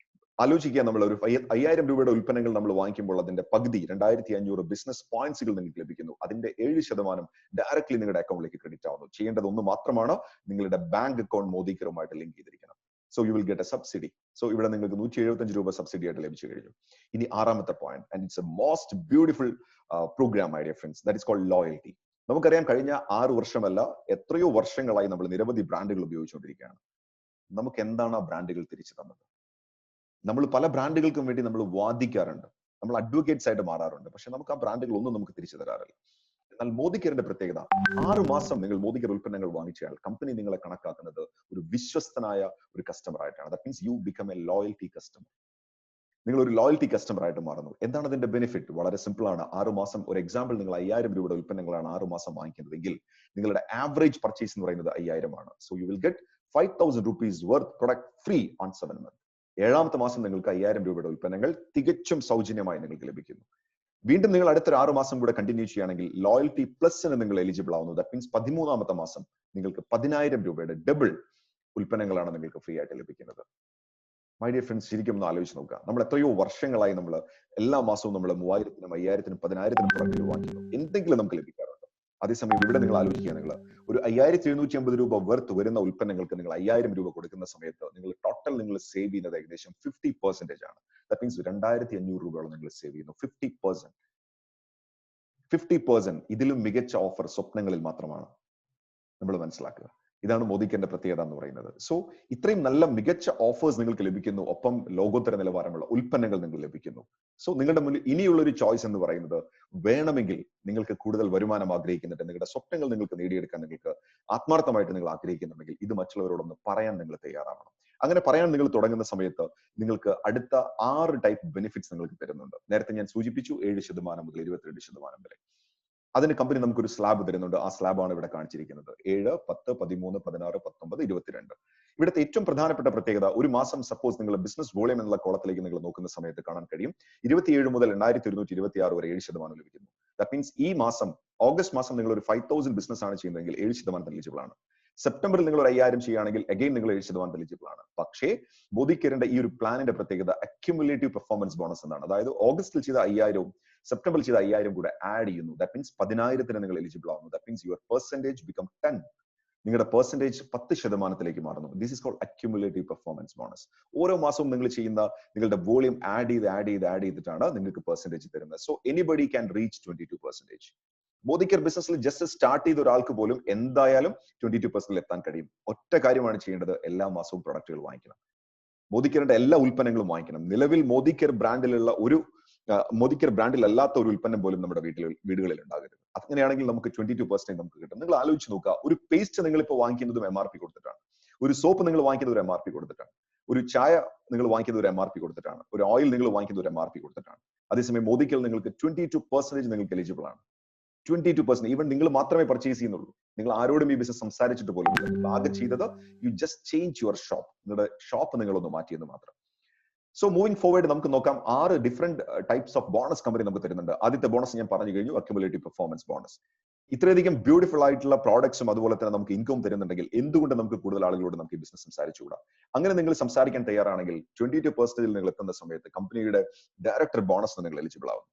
ആലോചിക്കുക, നമ്മൾ ഒരു 5000 രൂപയുടെ ഉൽപ്പന്നങ്ങൾ നമ്മൾ വാങ്ങിക്കുമ്പോൾ അതിന്റെ പകുതി 2500 ബിസിനസ് പോയിന്റ്സുകൾ നിങ്ങൾക്ക് ലഭിക്കുന്നു. അതിന്റെ 7% ഡയറക്ട്ലി നിങ്ങളുടെ അക്കൗണ്ടിലേക്ക് ക്രെഡിറ്റ് ആവുന്നു. ചെയ്യേണ്ടത് ഒന്ന് മാത്രമാണ്, നിങ്ങളുടെ ബാങ്ക് അക്കൗണ്ട് മോദിക്കറുമായിട്ട് ലിങ്ക് ചെയ്തിരിക്കണം. So you will get A subsidy. So ഇവിടെ നിങ്ങൾക്ക് 175 രൂപ സബ്സിഡി ആയിട്ട് ലഭിച്ചു കഴിഞ്ഞു. ഇനി ആറാമത്തെ point, and it's a most beautiful program my dear friends, that is called loyalty. നമുക്കറിയാം, കഴിഞ്ഞ 6 വർഷമല്ല, എത്രയോ വർഷങ്ങളായി നമ്മൾ നിരവധി ബ്രാൻഡുകൾ ഉപയോഗിച്ചുകൊണ്ടിരിക്കുകയാണ്. നമുക്ക് എന്താണ് ആ ബ്രാൻഡുകൾ തിരിച്ചു തന്നത്? നമ്മൾ പല ബ്രാൻഡുകൾക്കും വേണ്ടി നമ്മൾ വാദിക്കാറുണ്ട്, നമ്മൾ അഡ്വക്കേറ്റ്സ് ആയിട്ട് മാറാറുണ്ട്. പക്ഷെ നമുക്ക് ആ ബ്രാൻഡുകൾ ഒന്നും നമുക്ക് തിരിച്ചു തരാറില്ല. എന്നാൽ മോദിക്കറിന്റെ പ്രത്യേകത, 6 മാസം നിങ്ങൾ മോദിക്കർ ഉൽപ്പന്നങ്ങൾ വാങ്ങിച്ചാൽ കമ്പനി നിങ്ങളെ കണക്കാക്കുന്നത് ഒരു വിശ്വസ്തനായ ഒരു കസ്റ്റമർ ആയിട്ടാണ്. That means you become A loyalty customer. നിങ്ങൾ ഒരു ലോയൽറ്റി കസ്റ്റമർ ആയിട്ട് മാറുന്നു. എന്താണ് അതിന്റെ ബെനിഫിറ്റ്? വളരെ സിമ്പിൾ ആണ്. 6 മാസം, ഒരു എക്സാമ്പിൾ, നിങ്ങൾ 5000 രൂപയുടെ ഉൽപ്പന്നങ്ങളാണ് 6 മാസം വാങ്ങിക്കുന്നതെങ്കിൽ നിങ്ങളുടെ ആവറേജ് പർച്ചേസ് എന്ന് പറയുന്നത് 5000 ആണ്. So you will get 5000 rupees worth product free on 7 months. 7ാമത്തെ മാസം നിങ്ങൾക്ക് 5000 രൂപയുടെ ഉൽപ്പന്നങ്ങൾ തികച്ചും സൗജന്യമായി നിങ്ങൾക്ക് ലഭിക്കുന്നു. വീണ്ടും നിങ്ങൾ അടുത്തൊരു 6 മാസം കൂടെ കണ്ടിന്യൂ ചെയ്യുകയാണെങ്കിൽ ലോയൽറ്റി പ്ലസിന് നിങ്ങൾ എലിജിബിൾ ആവുന്നു. ദാറ്റ് മീൻസ് 13ാമത്തെ മാസം നിങ്ങൾക്ക് 10000 രൂപയുടെ ഡബിൾ ഉൽപ്പന്നങ്ങളാണ് നിങ്ങൾക്ക് ഫ്രീ ആയിട്ട് ലഭിക്കുന്നത്. മൈ ഡിയർ ഫ്രണ്ട്സ്, ശരിക്കും ഒന്ന് ആലോചിച്ച് നോക്കുക. നമ്മൾ എത്രയോ വർഷങ്ങളായി നമ്മൾ എല്ലാ മാസവും നമ്മൾ 3000-നും 5000-നും 10000-നും പ്രൊഡക്റ്റുകൾ വാങ്ങിക്കുന്നു. എന്തെങ്കിലും നമുക്ക് ലഭിക്കാറുണ്ട്. അതേസമയം ഇവിടെ നിങ്ങൾ ആലോചിക്കുക, നിങ്ങൾ ഒരു 5750 രൂപ വർത്ത് വരുന്ന ഉൽപ്പന്നങ്ങൾക്ക് നിങ്ങൾ 5000 രൂപ കൊടുക്കുന്ന സമയത്ത് നിങ്ങൾ ടോട്ടൽ നിങ്ങൾ സേവ് ചെയ്യുന്നത് ഏകദേശം 50% ആണ്. ദാറ്റ് മീൻസ് 2500 രൂപയോളം നിങ്ങൾ സേവ് ചെയ്യുന്നു. 50%. ഇതിലും മികച്ച ഓഫർ സ്വപ്നങ്ങളിൽ മാത്രമാണ്. നമ്മൾ മനസ്സിലാക്കുക. ഇതാണ് മോദിക്കറിന്റെ പ്രത്യേകത എന്ന് പറയുന്നത്. സോ ഇത്രയും നല്ല മികച്ച ഓഫേഴ്സ് നിങ്ങൾക്ക് ലഭിക്കുന്നു, ഒപ്പം ലോകോത്തര നിലവാരമുള്ള ഉൽപ്പന്നങ്ങൾ നിങ്ങൾക്ക് ലഭിക്കുന്നു. സോ നിങ്ങളുടെ മുന്നിൽ ഇനിയുള്ള ഒരു ചോയ്സ് എന്ന് പറയുന്നത്, വേണമെങ്കിൽ നിങ്ങൾക്ക് കൂടുതൽ വരുമാനം ആഗ്രഹിക്കുന്നുണ്ട്, നിങ്ങളുടെ സ്വപ്നങ്ങൾ നിങ്ങൾക്ക് നേടിയെടുക്കാൻ നിങ്ങൾക്ക് ആത്മാർത്ഥമായിട്ട് നിങ്ങൾ ആഗ്രഹിക്കുന്നുണ്ടെങ്കിൽ ഇത് മറ്റുള്ളവരോടൊന്ന് പറയാൻ നിങ്ങൾ തയ്യാറാവണം. അങ്ങനെ പറയാൻ നിങ്ങൾ തുടങ്ങുന്ന സമയത്ത് നിങ്ങൾക്ക് അടുത്ത 6 ടൈപ്പ് ബെനിഫിറ്റ്സ് നിങ്ങൾക്ക് തരുന്നുണ്ട്. നേരത്തെ ഞാൻ സൂചിപ്പിച്ചു, 7% മുതൽ 22% വരെ. അതിന് കമ്പനി നമുക്കൊരു സ്ലാബ് തരുന്നുണ്ട്. ആ സ്ലാബാണ് ഇവിടെ കാണിച്ചിരിക്കുന്നത്. 7, 10, 13, 16, 19, 22. ഇവിടുത്തെ ഏറ്റവും പ്രധാനപ്പെട്ട പ്രത്യേകത, ഒരു മാസം സപ്പോസ് നിങ്ങൾ ബിസിനസ് വോളിയം എന്നുള്ള കോളത്തിലേക്ക് നിങ്ങൾ നോക്കുന്ന സമയത്ത് കാണാൻ കഴിയും 27 മുതൽ 8126 വരെ 7% ലഭിക്കുന്നു. ദാറ്റ് മീൻസ് ഈ മാസം ഓഗസ്റ്റ് മാസം നിങ്ങൾ ഒരു 5000 ബിസിനസ് ആണ് ചെയ്യുന്നതെങ്കിൽ 7% എലിജിബിൾ ആണ്. സെപ്റ്റംബറിൽ നിങ്ങൾ ഒരു 5000 ചെയ്യുകയാണെങ്കിൽ അഗൈൻ നിങ്ങൾ 7% എലിജിബിൾ ആണ്. പക്ഷേ മോദി കെയറിന്റെ ഈ ഒരു പ്ലാനിന്റെ പ്രത്യേകത അക്യുമുലേറ്റീവ് പെർഫോമൻസ് ബോണസ് എന്നാണ്. അതായത് ഓഗസ്റ്റിൽ ചെയ്ത 5000 സെപ്റ്റംബറിൽ ചെയ്ത 5000 കൂടെ ആഡ് ചെയ്യുന്നു. ദാറ്റ് മീൻസ് 10000 നിങ്ങൾ എലിജിബിൾ ആവുന്നു. That means your percentage become 10. നിങ്ങളുടെ പെർസെന്റേജ് 10% മാറുന്നു. This is called accumulative performance bonus. ഓരോ മാസവും നിങ്ങൾ ചെയ്യുന്ന നിങ്ങളുടെ വോളിയം ആഡ് ചെയ്തിട്ടാണ് നിങ്ങൾക്ക് പെർസെന്റേജ് തരുന്നത്. So anybody can reach 22%. Modi care ബിസിനസ്സിൽ ജസ്റ്റ് സ്റ്റാർട്ട് ചെയ്ത ഒരാൾക്ക് പോലും എന്തായാലും 22% എത്താൻ കഴിയും. ഒറ്റ കാര്യമാണ് ചെയ്യേണ്ടത്, എല്ലാ മാസവും പ്രൊഡക്റ്റുകൾ വാങ്ങിക്കണം. മോദി കെയറിന്റെ എല്ലാ ഉൽപ്പന്നങ്ങളും വാങ്ങിക്കണം. നിലവിൽ മോദി കെയർ ബ്രാൻഡിലുള്ള മോദി കെയർ ബ്രാൻഡിൽ അല്ലാത്ത ഒരു ഉൽപ്പന്നം പോലും നമ്മുടെ വീടുകളിൽ ഉണ്ടാകരുത്. അങ്ങനെയാണെങ്കിൽ നമുക്ക് 22% നമുക്ക് കിട്ടും. നിങ്ങൾ ആലോചിച്ച് നോക്കുക, ഒരു പേസ്റ്റ് നിങ്ങൾ ഇപ്പോൾ വാങ്ങിക്കുന്നതും MRP കൊടുത്തിട്ടാണ്. ഒരു സോപ്പ് നിങ്ങൾ വാങ്ങിക്കുന്നത് ഒരു MRP കൊടുത്തിട്ടാണ്. ഒരു ചായ നിങ്ങൾ വാങ്ങിക്കുന്നത് ഒരു MRP കൊടുത്തിട്ടാണ്. ഒരു ഓയിൽ നിങ്ങൾ വാങ്ങിക്കുന്നത് ഒരു MRP കൊടുത്തിട്ടാണ്. അതേസമയം മോദി കെയർ നിങ്ങൾക്ക് 22% നിങ്ങൾക്ക് എലിജിബിൾ ആണ്. 22%. ഈവൻ നിങ്ങൾ മാത്രമേ പർച്ചേസ് ചെയ്യുന്നുള്ളൂ. നിങ്ങൾ ആരോടും ഈ ബിസിനസ് സംസാരിച്ചിട്ട് പോലും ആകെ ചെയ്തത് you just change your shop. നിങ്ങളുടെ ഷോപ്പ് നിങ്ങളൊന്ന് മാറ്റിയെന്ന് മാത്രം. സോ മൂവിംഗ് ഫോർവേഡ് നമുക്ക് നോക്കാം. 6 different types of bonus company നമുക്ക് തരുന്നുണ്ട്. ആദ്യത്തെ ബോണസ് ഞാൻ പറഞ്ഞു കഴിഞ്ഞു, അക്യുമുലേറ്റീവ് പെർഫോമൻസ് ബോണസ്. ഇത്രയധികം ബ്യൂട്ടിഫുൾ ആയിട്ടുള്ള പ്രോഡക്ട്സും അതുപോലെ തന്നെ നമുക്ക് ഇൻകം തരുന്നുണ്ടെങ്കിൽ എന്തുകൊണ്ട് നമുക്ക് കൂടുതൽ ആളുകളോട് നമുക്ക് ഈ ബിസിനസ് സംസാരിച്ചുകൂടാ? അങ്ങനെ നിങ്ങൾ സംസാരിക്കാൻ തയ്യാറാണെങ്കിൽ 22% നിങ്ങൾ എത്തുന്ന സമയത്ത് കമ്പനിയുടെ ഡയറക്ടർ ബോണസ് നിങ്ങൾ എലിജിബിൾ ആവും.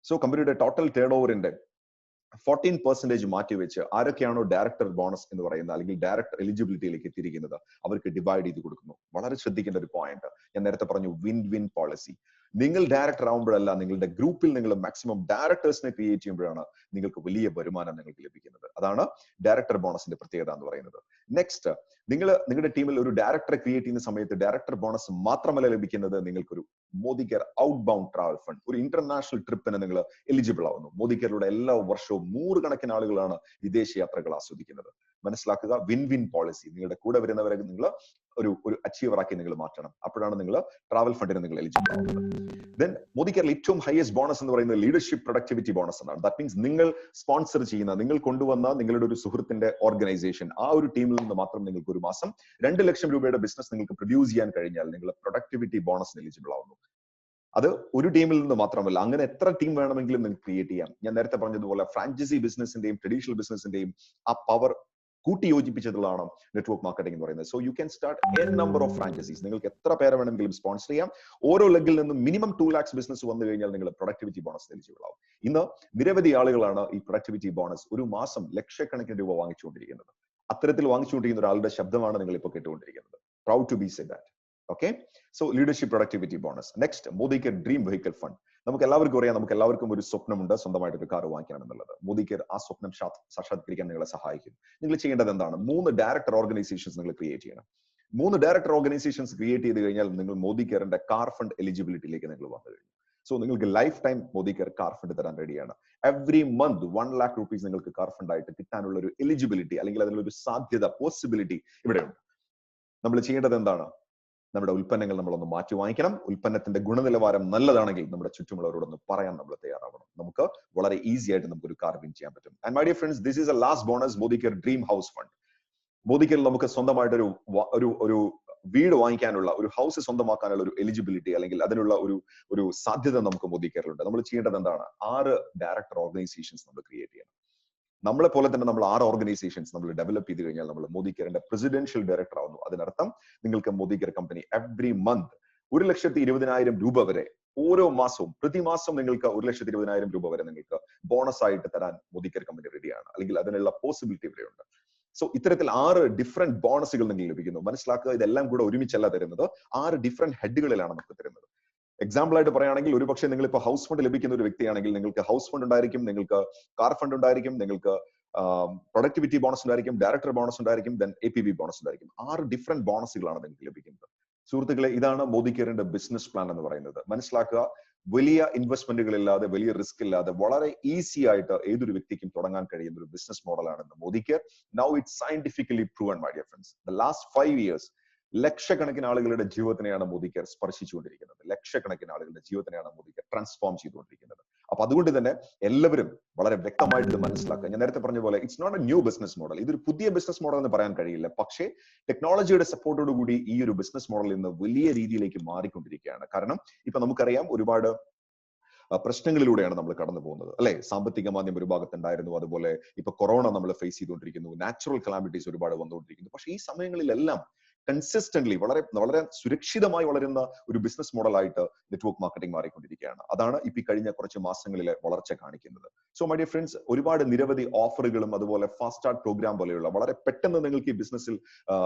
സോ കമ്പനിയുടെ ടോട്ടൽ ടേൺ ഓവറിന്റെ 14% മാറ്റിവെച്ച് ആരൊക്കെയാണോ ഡയറക്ടർ ബോണസ് എന്ന് പറയുന്നത് അല്ലെങ്കിൽ ഡയറക്ടർ എലിജിബിലിറ്റിയിലേക്ക് എത്തിയിരിക്കുന്നത് അവർക്ക് ഡിവൈഡ് ചെയ്ത് കൊടുക്കുന്നു. വളരെ ശ്രദ്ധിക്കേണ്ട ഒരു പോയിന്റ്. ഞാൻ നേരത്തെ പറഞ്ഞു, വിൻ വിൻ പോളിസി. നിങ്ങൾ ഡയറക്ടർ ആവുമ്പോഴല്ല, നിങ്ങളുടെ ഗ്രൂപ്പിൽ നിങ്ങൾ മാക്സിമം ഡയറക്ടേഴ്സിനെ ക്രിയേറ്റ് ചെയ്യുമ്പോഴാണ് നിങ്ങൾക്ക് വലിയ വരുമാനം നിങ്ങൾക്ക് ലഭിക്കുന്നത്. അതാണ് ഡയറക്ടർ ബോണസിന്റെ പ്രത്യേകത എന്ന് പറയുന്നത്. നെക്സ്റ്റ്, നിങ്ങളുടെ ടീമിൽ ഒരു ഡയറക്ടറെ ക്രിയേറ്റ് ചെയ്യുന്ന സമയത്ത് ഡയറക്ടർ ബോണസ് മാത്രമല്ല ലഭിക്കുന്നത്, നിങ്ങൾക്കൊരു Modi care out bound travel fund, ഒരു ഇന്റർനാഷണൽ ട്രിപ്പിന് നിങ്ങൾ എലിജിബിൾ ആവുന്നു. മോദി കെയറിലൂടെ എല്ലാ വർഷവും 100 കണക്കിന് ആളുകളാണ് വിദേശ യാത്രകൾ ആസ്വദിക്കുന്നത്. മനസ്സിലാക്കുക, വിൻ വിൻ പോളിസി. നിങ്ങളുടെ കൂടെ വരുന്നവരെ നിങ്ങൾ ഒരു അച്ചീവർ ആക്കി നിങ്ങൾ മാറ്റണം. അപ്പോഴാണ് നിങ്ങൾ ട്രാവൽ ഫണ്ടിന് നിങ്ങൾ എലിജിബിൾ ആവുന്നത്. ദെൻ മോദി കെയറിൽ ഏറ്റവും ഹയസ്റ്റ് ബോണസ് എന്ന് പറയുന്നത് ലീഡർഷിപ്പ് പ്രൊഡക്ടിവിറ്റി ബോണസ് എന്നാണ്. ദാറ്റ് മീൻസ് നിങ്ങൾ സ്പോൺസർ ചെയ്യുന്ന, നിങ്ങൾ കൊണ്ടുവന്ന നിങ്ങളുടെ ഒരു സുഹൃത്തിന്റെ ഓർഗനൈസേഷൻ, ആ ഒരു ടീമിൽ നിന്ന് മാത്രം നിങ്ങൾക്ക് ഒരു മാസം 2 ലക്ഷം രൂപയുടെ ബിസിനസ് നിങ്ങൾക്ക് പ്രൊഡ്യൂസ് ചെയ്യാൻ കഴിഞ്ഞാൽ നിങ്ങൾ പ്രൊഡക്ടിവിറ്റി ബോണസിന് എലിജിബിൾ ആവുന്നു. അത് ഒരു ടീമിൽ നിന്ന് മാത്രമല്ല, അങ്ങനെ എത്ര ടീം വേണമെങ്കിലും നിങ്ങൾക്ക് ക്രിയേറ്റ് ചെയ്യാം. ഞാൻ നേരത്തെ പറഞ്ഞതുപോലെ ഫ്രാഞ്ചൈസി ബിസിനസിന്റെയും ട്രഡീഷണൽ ബിസിനസിന്റെയും ആ പവർ കൂട്ടി യോജിപ്പിച്ചതുള്ളതാണ് നെറ്റ്വർക്ക് മാർക്കറ്റിംഗ് എന്ന് പറയുന്നത്. So you can start N number of franchisees. നിങ്ങൾക്ക് എത്ര പേരെ വേണമെങ്കിലും സ്പോൺസർ ചെയ്യാം. ഓരോ ലെഗിൽ നിന്നും മിനിമം 2 lakhs ബിസിനസ് വന്നു കഴിഞ്ഞാൽ നിങ്ങൾ പ്രൊഡക്ടിവിറ്റി ബോണസ് എലിജിബിൾ ആവും. ഇന്ന് നിരവധി ആളുകളാണ് ഈ പ്രൊഡക്ടിവിറ്റി ബോണസ് ഒരു മാസം ലക്ഷക്കണക്കിന് രൂപ വാങ്ങിച്ചുകൊണ്ടിരിക്കുന്നത്. അത്തരത്തിൽ വാങ്ങിച്ചുകൊണ്ടിരിക്കുന്ന ഒരാളുടെ ശബ്ദമാണ് നിങ്ങൾ ഇപ്പോൾ കേട്ടുകൊണ്ടിരിക്കുന്നത്. Proud to be say that. Okay, so leadership productivity bonus. Next, Modi care dream vehicle fund. നമുക്ക് എല്ലാവർക്കും അറിയാം, നമുക്ക് എല്ലാവർക്കും ഒരു സ്വപ്നമുണ്ട്, സ്വന്തമായിട്ട് ഒരു കാർ വാങ്ങിക്കണം എന്നുള്ളത്. മോദി കെയർ ആ സ്വപ്നം സാക്ഷാത്കരിക്കാൻ നിങ്ങളെ സഹായിക്കും. നിങ്ങൾ ചെയ്യേണ്ടത് എന്താണ്? 3 ഡയറക്ടർ ഓർഗനൈസേഷൻസ് നിങ്ങൾ ക്രിയേറ്റ് ചെയ്യണം. 3 ഡയറക്ടർ ഓർഗനൈസേഷൻസ് ക്രിയേറ്റ് ചെയ്ത് കഴിഞ്ഞാൽ നിങ്ങൾ മോദി കെയറിന്റെ കാർ ഫണ്ട് എലിജിബിലിറ്റിയിലേക്ക് നിങ്ങൾ വന്നു കഴിഞ്ഞു. സോ നിങ്ങൾക്ക് life time Modi care car fund തരാൻ റെഡിയാണ്. എവറി മന്ത് 1 lakh rupees നിങ്ങൾക്ക് കാർ ഫണ്ട് ആയിട്ട് കിട്ടാനുള്ള ഒരു എലിജിബിലിറ്റി അല്ലെങ്കിൽ അതിനുള്ള സാധ്യത, പോസിബിലിറ്റി ഇവിടെയുണ്ട്. നമ്മൾ ചെയ്യേണ്ടത് എന്താണ്? നമ്മുടെ ഉൽപ്പന്നങ്ങൾ നമ്മളൊന്ന് മാറ്റി വാങ്ങിക്കണം. ഉൽപ്പന്നത്തിന്റെ ഗുണനിലവാരം നല്ലതാണെങ്കിൽ നമ്മുടെ ചുറ്റുമുള്ളവരോടൊന്ന് പറയാൻ നമ്മൾ തയ്യാറാവണം. നമുക്ക് വളരെ ഈസി ആയിട്ട് നമുക്ക് ഒരു കാർ വിൻ ചെയ്യാൻ പറ്റും. And my dear friends, this is a last bonus, Modi care dream house fund. മോദി കെയറിൽ നമുക്ക് സ്വന്തമായിട്ട് ഒരു വീട് വാങ്ങിക്കാനുള്ള, ഒരു ഹൗസ് സ്വന്തമാക്കാനുള്ള ഒരു എലിജിബിലിറ്റി അല്ലെങ്കിൽ അതിനുള്ള ഒരു സാധ്യത നമുക്ക് മോദി കെയറിലുണ്ട്. നമ്മൾ ചെയ്യേണ്ടത് എന്താണ്? 6 ഡയറക്ടർ ഓർഗനൈസേഷൻസ് നമ്മൾ ക്രിയേറ്റ് ചെയ്യണം. നമ്മളെ പോലെ തന്നെ നമ്മൾ 6 ഓർഗനൈസേഷൻസ് നമ്മൾ ഡെവലപ്പ് ചെയ്ത് കഴിഞ്ഞാൽ നമ്മൾ മോദി കെയറിന്റെ പ്രസിഡൻഷ്യൽ ഡയറക്ടർ ആവുന്നു. അതിനർത്ഥം നിങ്ങൾക്ക് Modi care company every month 1,20,000 രൂപ വരെ ഓരോ മാസവും, പ്രതിമാസം നിങ്ങൾക്ക് 1,20,000 രൂപ വരെ നിങ്ങൾക്ക് ബോണസ് ആയിട്ട് തരാൻ മോദി കെയർ കമ്പനി റെഡിയാണ്. അല്ലെങ്കിൽ അതിനുള്ള പോസിബിലിറ്റി ഇവിടെയുണ്ട്. സോ ഇത്തരത്തിൽ 6 ഡിഫറെന്റ് ബോണസുകൾ നിങ്ങൾക്ക് ലഭിക്കുന്നു. മനസ്സിലാക്കുക, ഇതെല്ലാം കൂടെ ഒരുമിച്ചല്ല തരുന്നത്, 6 ഡിഫറെന്റ് ഹെഡുകളിലാണ് നമുക്ക് തരുന്നത്. എക്സാമ്പിൾ ആയിട്ട് പറയുകയാണെങ്കിൽ, ഒരു പക്ഷേ നിങ്ങൾ ഇപ്പോൾ ഹൗസ് ഫണ്ട് ലഭിക്കുന്ന ഒരു വ്യക്തിയാണെങ്കിൽ നിങ്ങൾക്ക് ഹൗസ് ഫണ്ട് ഉണ്ടായിരിക്കും, നിങ്ങൾക്ക് കാർ ഫണ്ട് ഉണ്ടായിരിക്കും, നിങ്ങൾക്ക് പ്രൊഡക്ടിവിറ്റി ബോണസ് ഉണ്ടായിരിക്കും, ഡയറക്ടർ ബോണസ് ഉണ്ടായിരിക്കും, ദെൻ APB ബോണസ് ഉണ്ടായിരിക്കും. 6 ഡിഫറെന്റ് ബോണസുകളാണ് നിങ്ങൾക്ക് ലഭിക്കുന്നത്. സുഹൃത്തുക്കളെ, ഇതാണ് മോദി കെയറിന്റെ ബിസിനസ് പ്ലാൻ എന്ന് പറയുന്നത്. മനസ്സിലാക്കുക, വലിയ ഇൻവെസ്റ്റ്മെന്റുകൾ ഇല്ലാതെ, വലിയ റിസ്ക് ഇല്ലാതെ വളരെ ഈസി ആയിട്ട് ഏതൊരു വ്യക്തിക്കും തുടങ്ങാൻ കഴിയുന്ന ഒരു ബിസിനസ് മോഡലാണ് Modi care. Now it's scientifically proven, my dear friends. The last 5 years ലക്ഷക്കണക്കിന് ആളുകളുടെ ജീവിതത്തിനെയാണ് മോദി കെയർ സ്പർശിച്ചുകൊണ്ടിരിക്കുന്നത്. ലക്ഷക്കണക്കിന് ആളുകളുടെ ജീവിതത്തിനെയാണ് മോദി കെയർ ട്രാൻസ്ഫോം ചെയ്തുകൊണ്ടിരിക്കുന്നത്. അപ്പൊ അതുകൊണ്ട് തന്നെ എല്ലാവരും വളരെ വ്യക്തമായിട്ട് ഇത് മനസ്സിലാക്കുക. ഞാൻ നേരത്തെ പറഞ്ഞ പോലെ it's not a new business model. ഇതൊരു പുതിയ ബിസിനസ് മോഡൽ എന്ന് പറയാൻ കഴിയില്ല. പക്ഷേ ടെക്നോളജിയുടെ സപ്പോർട്ടോട് കൂടി ഈ ഒരു ബിസിനസ് മോഡൽ ഇന്ന് വലിയ രീതിയിലേക്ക് മാറിക്കൊണ്ടിരിക്കുകയാണ്. കാരണം ഇപ്പൊ നമുക്കറിയാം ഒരുപാട് പ്രശ്നങ്ങളിലൂടെയാണ് നമ്മൾ കടന്നു പോകുന്നത്, അല്ലെ? സാമ്പത്തിക മാന്ദ്യം ഒരു ഭാഗത്തുണ്ടായിരുന്നു, അതുപോലെ ഇപ്പൊ കൊറോണ നമ്മൾ ഫേസ് ചെയ്തുകൊണ്ടിരിക്കുന്നു, നാച്ചുറൽ കലാമിറ്റീസ് ഒരുപാട് വന്നുകൊണ്ടിരിക്കുന്നു. പക്ഷേ ഈ സമയങ്ങളിലെല്ലാം കൺസിസ്റ്റന്റ്ലി വളരെ വളരെ സുരക്ഷിതമായി വളരുന്ന ഒരു ബിസിനസ് മോഡലായിട്ട് നെറ്റ്വർക്ക് മാർക്കറ്റിംഗ് മാറിക്കൊണ്ടിരിക്കുകയാണ്. അതാണ് ഇപ്പൊ കഴിഞ്ഞ കുറച്ച് മാസങ്ങളിലെ വളർച്ച കാണിക്കുന്നത്. സോ മൈ ഡിയർ ഫ്രണ്ട്സ്, ഒരുപാട് നിരവധി ഓഫറുകളും അതുപോലെ ഫാസ്റ്റ് സ്റ്റാർട്ട് പ്രോഗ്രാം പോലെയുള്ള വളരെ പെട്ടെന്ന് നിങ്ങൾക്ക് ഈ ബിസിനസ്സിൽ